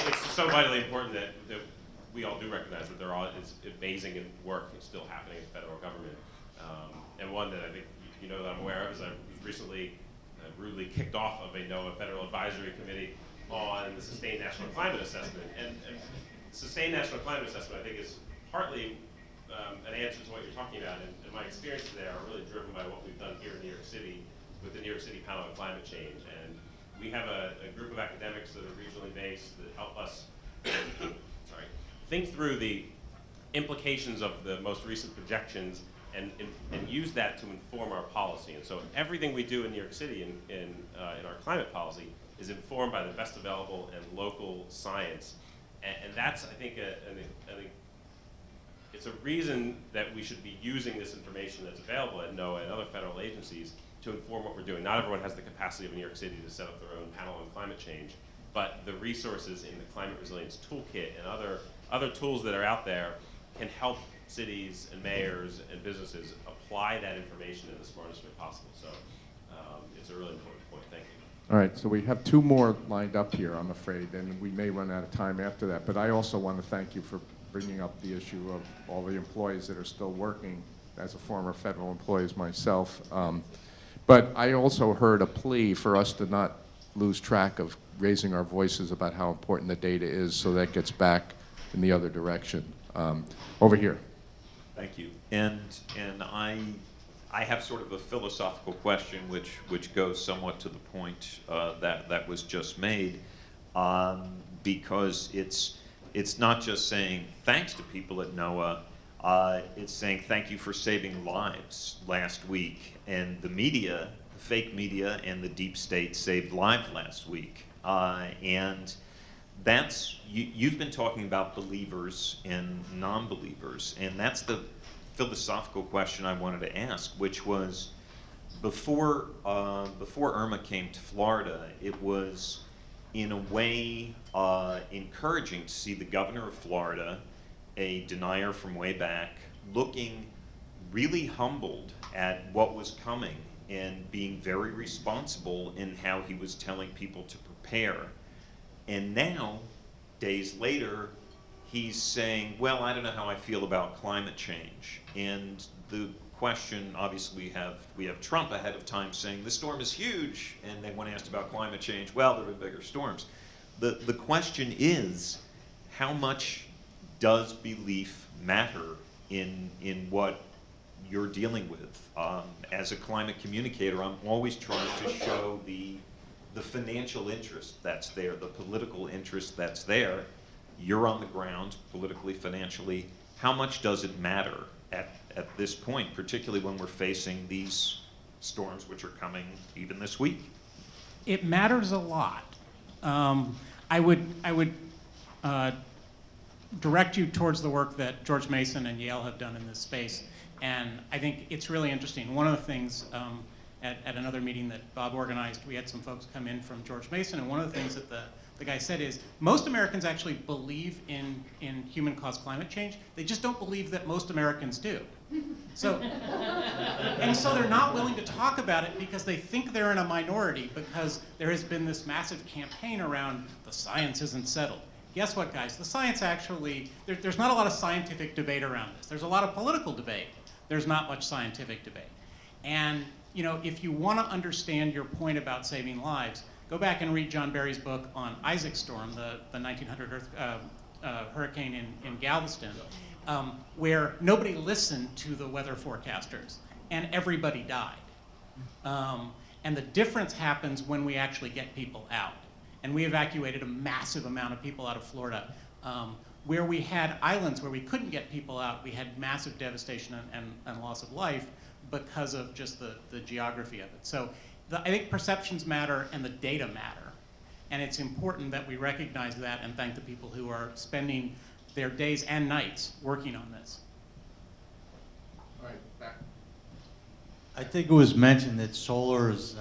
It's so vitally important that we all do recognize that it's amazing work is still happening in the federal government. And one that I think you know that I'm aware of is I was recently rudely kicked off of a NOAA Federal Advisory Committee on the Sustained National Climate Assessment. And Sustained National Climate Assessment, I think, is partly an answer to what you're talking about. And my experiences there are really driven by what we've done here in New York City with the New York City Panel on Climate Change. And we have a group of academics that are regionally based that help us think through the implications of the most recent projections and use that to inform our policy. And so everything we do in New York City in our climate policy is informed by the best available and local science. And that's, I think, it's a reason that we should be using this information that's available at NOAA and other federal agencies to inform what we're doing. Not everyone has the capacity of New York City to set up their own panel on climate change, but the resources in the Climate Resilience Toolkit and other tools that are out there can help cities and mayors and businesses apply that information in the smartest way possible. So it's a really important point. Thank you. All right, so we have two more lined up here, I'm afraid, and we may run out of time after that. But I also want to thank you for bringing up the issue of all the employees that are still working, as a former federal employee myself. But I also heard a plea for us to not lose track of raising our voices about how important the data is, so that gets back in the other direction. Over here. Thank you. And I have sort of a philosophical question, which goes somewhat to the point that was just made, because it's not just saying thanks to people at NOAA. It's saying thank you for saving lives last week, and the media, the fake media, and the deep state saved lives last week, and that's you've been talking about believers and non-believers, and that's the philosophical question I wanted to ask, which was before Irma came to Florida, it was in a way encouraging to see the governor of Florida, a denier from way back, looking really humbled at what was coming and being very responsible in how he was telling people to prepare. And now, days later, he's saying, well, I don't know how I feel about climate change. And the question, obviously, we have Trump ahead of time saying the storm is huge, and then when asked about climate change, well, there have been bigger storms. The question is, how much does belief matter in what you're dealing with? As a climate communicator, I'm always trying to show the financial interest that's there, the political interest that's there. You're on the ground, politically, financially. How much does it matter at this point, particularly when we're facing these storms which are coming even this week? It matters a lot. I would direct you towards the work that George Mason and Yale have done in this space, and I think it's really interesting. One of the things at another meeting that Bob organized, we had some folks come in from George Mason, and one of the things that the guy said is, most Americans actually believe in human-caused climate change. They just don't believe that most Americans do. So they're not willing to talk about it because they think they're in a minority, because there has been this massive campaign around the science isn't settled. Guess what, guys? The science actually, there's not a lot of scientific debate around this. There's a lot of political debate. There's not much scientific debate. And you know, if you want to understand your point about saving lives, go back and read John Barry's book on Isaac Storm, the 1900 hurricane in Galveston, where nobody listened to the weather forecasters, and everybody died. And the difference happens when we actually get people out. And we evacuated a massive amount of people out of Florida. Where we had islands where we couldn't get people out, we had massive devastation and loss of life because of just the geography of it. So I think perceptions matter and the data matter. And it's important that we recognize that and thank the people who are spending their days and nights working on this. All right, back I think it was mentioned that solar is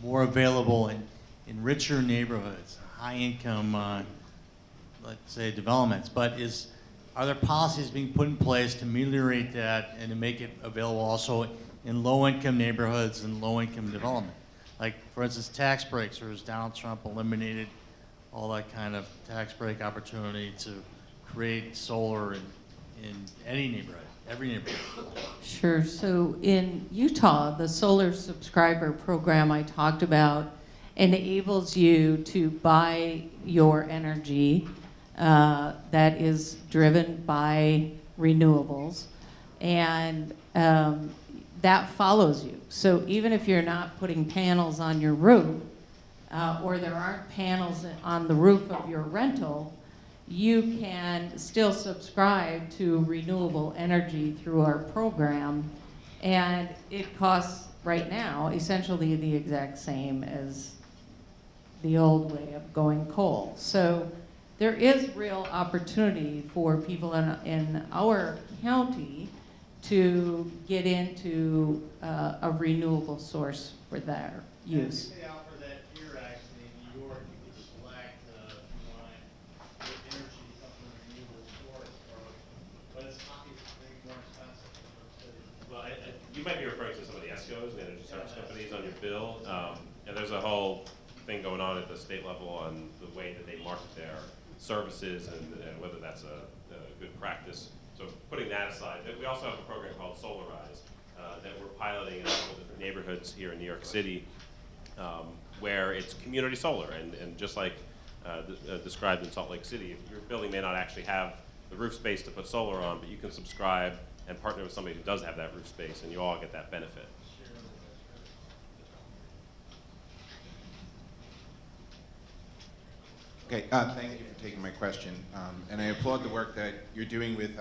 more available in richer neighborhoods, high-income, let's say, developments. But are there policies being put in place to ameliorate that and to make it available also in low-income neighborhoods and low-income development? Like, for instance, tax breaks, or has Donald Trump eliminated all that kind of tax break opportunity to create solar in any neighborhood, every neighborhood? Sure. So in Utah, the solar subscriber program I talked about enables you to buy your energy that is driven by renewables, and that follows you. So even if you're not putting panels on your roof, or there aren't panels on the roof of your rental, you can still subscribe to renewable energy through our program, and it costs right now essentially the exact same as the old way of going coal. So there is real opportunity for people in our county to get into a renewable source for their use. They offer that here actually in New York. You can select if you want to get energy from a renewable source, but it's obviously more expensive. Well, you might be referring to some of the ESCOs, the energy service companies, on your bill. And there's a whole thing going on at the state level on the way that they market their services and whether that's a good practice. So putting that aside, we also have a program called Solarize that we're piloting in a couple different neighborhoods here in New York City, where it's community solar. And just like described in Salt Lake City, your building may not actually have the roof space to put solar on, but you can subscribe and partner with somebody who does have that roof space, and you all get that benefit. Okay, thank you for taking my question. And I applaud the work that you're doing with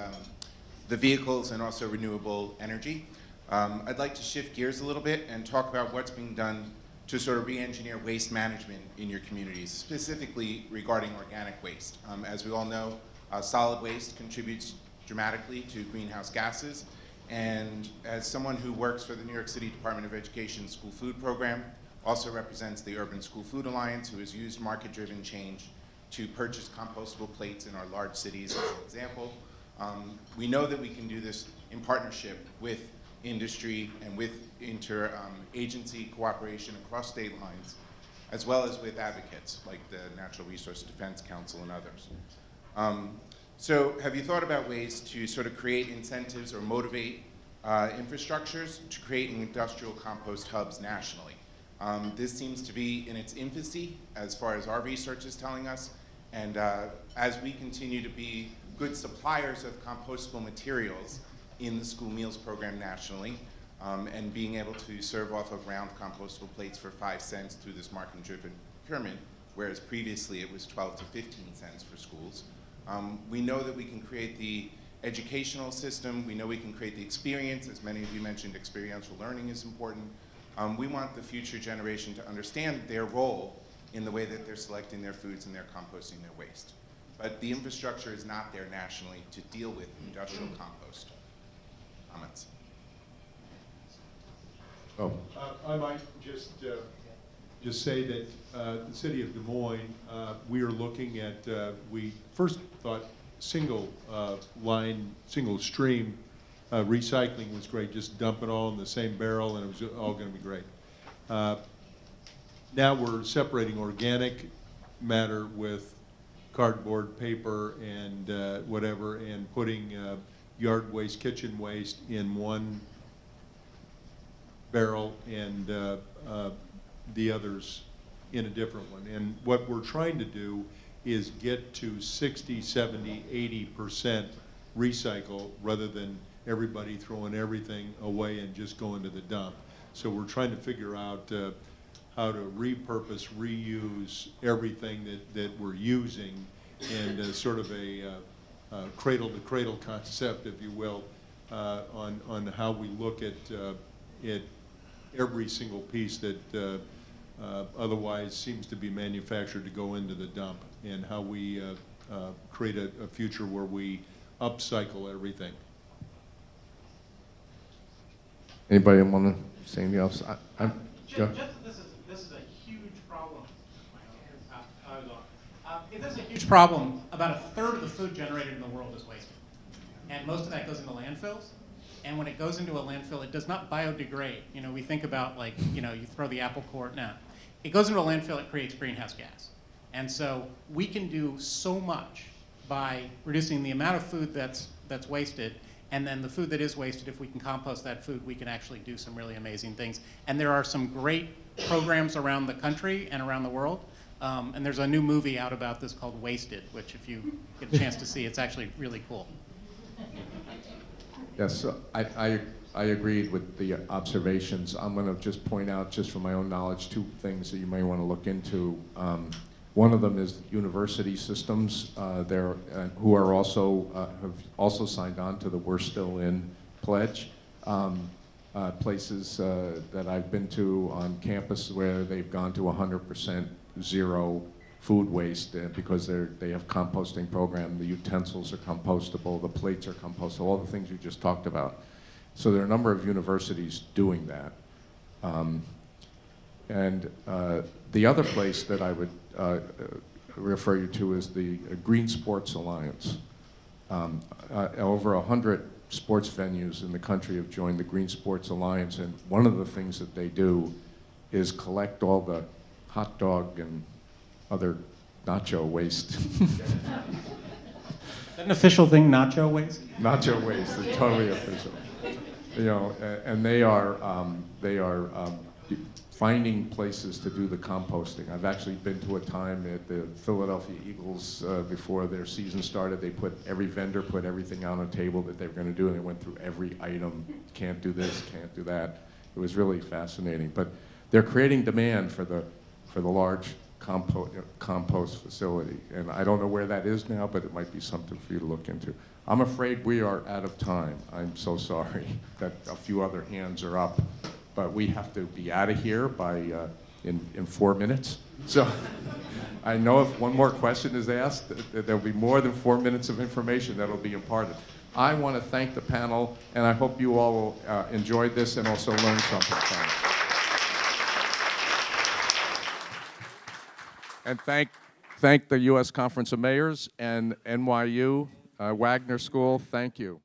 the vehicles and also renewable energy. I'd like to shift gears a little bit and talk about what's being done to sort of re-engineer waste management in your communities, specifically regarding organic waste. As we all know, solid waste contributes dramatically to greenhouse gases. And as someone who works for the New York City Department of Education School Food Program, also represents the Urban School Food Alliance, who has used market-driven change to purchase compostable plates in our large cities, as an example. We know that we can do this in partnership with industry and with inter-agency cooperation across state lines, as well as with advocates like the Natural Resource Defense Council and others. So have you thought about ways to sort of create incentives or motivate infrastructures to create industrial compost hubs nationally? This seems to be in its infancy as far as our research is telling us, and as we continue to be good suppliers of compostable materials in the school meals program nationally, and being able to serve off of round compostable plates for 5 cents through this market-driven procurement, whereas previously it was 12 to 15 cents for schools. We know that we can create the educational system. We know we can create the experience. As many of you mentioned, experiential learning is important. We want the future generation to understand their role in the way that they're selecting their foods and they're composting their waste. But the infrastructure is not there nationally to deal with industrial compost. Comments? Oh. I might just say that the city of Des Moines, we are looking at, we first thought single line, single stream recycling was great, just dump it all in the same barrel and it was all going to be great. Now we're separating organic matter with cardboard, paper, and whatever, and putting yard waste, kitchen waste in one barrel and the others in a different one. And what we're trying to do is get to 60, 70, 80% recycle rather than everybody throwing everything away and just going to the dump. So we're trying to figure out how to repurpose, reuse everything that we're using, and sort of a cradle-to-cradle concept, if you will, on how we look at every single piece that otherwise seems to be manufactured to go into the dump, and how we create a future where we upcycle everything. Anybody want to say anything else? I'm, go. This is a huge problem. This is a huge problem. About a third of the food generated in the world is wasted. And most of that goes into landfills. And when it goes into a landfill, it does not biodegrade. You know, we think about like, you know, you throw the apple core, no. It goes into a landfill, it creates greenhouse gas. And so we can do so much by reducing the amount of food that's wasted, and then the food that is wasted, if we can compost that food, we can actually do some really amazing things. And there are some great programs around the country and around the world. And there's a new movie out about this called Wasted, which if you get a chance to see, it's actually really cool. Yes, so I agreed with the observations. I'm going to just point out, just from my own knowledge, two things that you may want to look into. One of them is university systems who are also have also signed on to the We're Still In pledge. Places that I've been to on campus where they've gone to 100% zero food waste because they have composting program. The utensils are compostable, the plates are compostable, all the things you just talked about. So there are a number of universities doing that. The other place that I would refer you to is the Green Sports Alliance. Over 100 sports venues in the country have joined the Green Sports Alliance, and one of the things that they do is collect all the hot dog and other nacho waste. Is that an official thing, nacho waste? Nacho waste, it's totally official. You know, and they are finding places to do the composting. I've actually been to a time at the Philadelphia Eagles before their season started. They every vendor put everything on a table that they were going to do, and they went through every item. Can't do this, can't do that. It was really fascinating. But they're creating demand for the large compost facility, and I don't know where that is now, but it might be something for you to look into. I'm afraid we are out of time. I'm so sorry that a few other hands are up, but we have to be out of here by in 4 minutes. So I know if one more question is asked, there'll be more than 4 minutes of information that'll be imparted. I want to thank the panel, and I hope you all will enjoy this and also learn something from it. And thank the U.S. Conference of Mayors and NYU Wagner School. Thank you.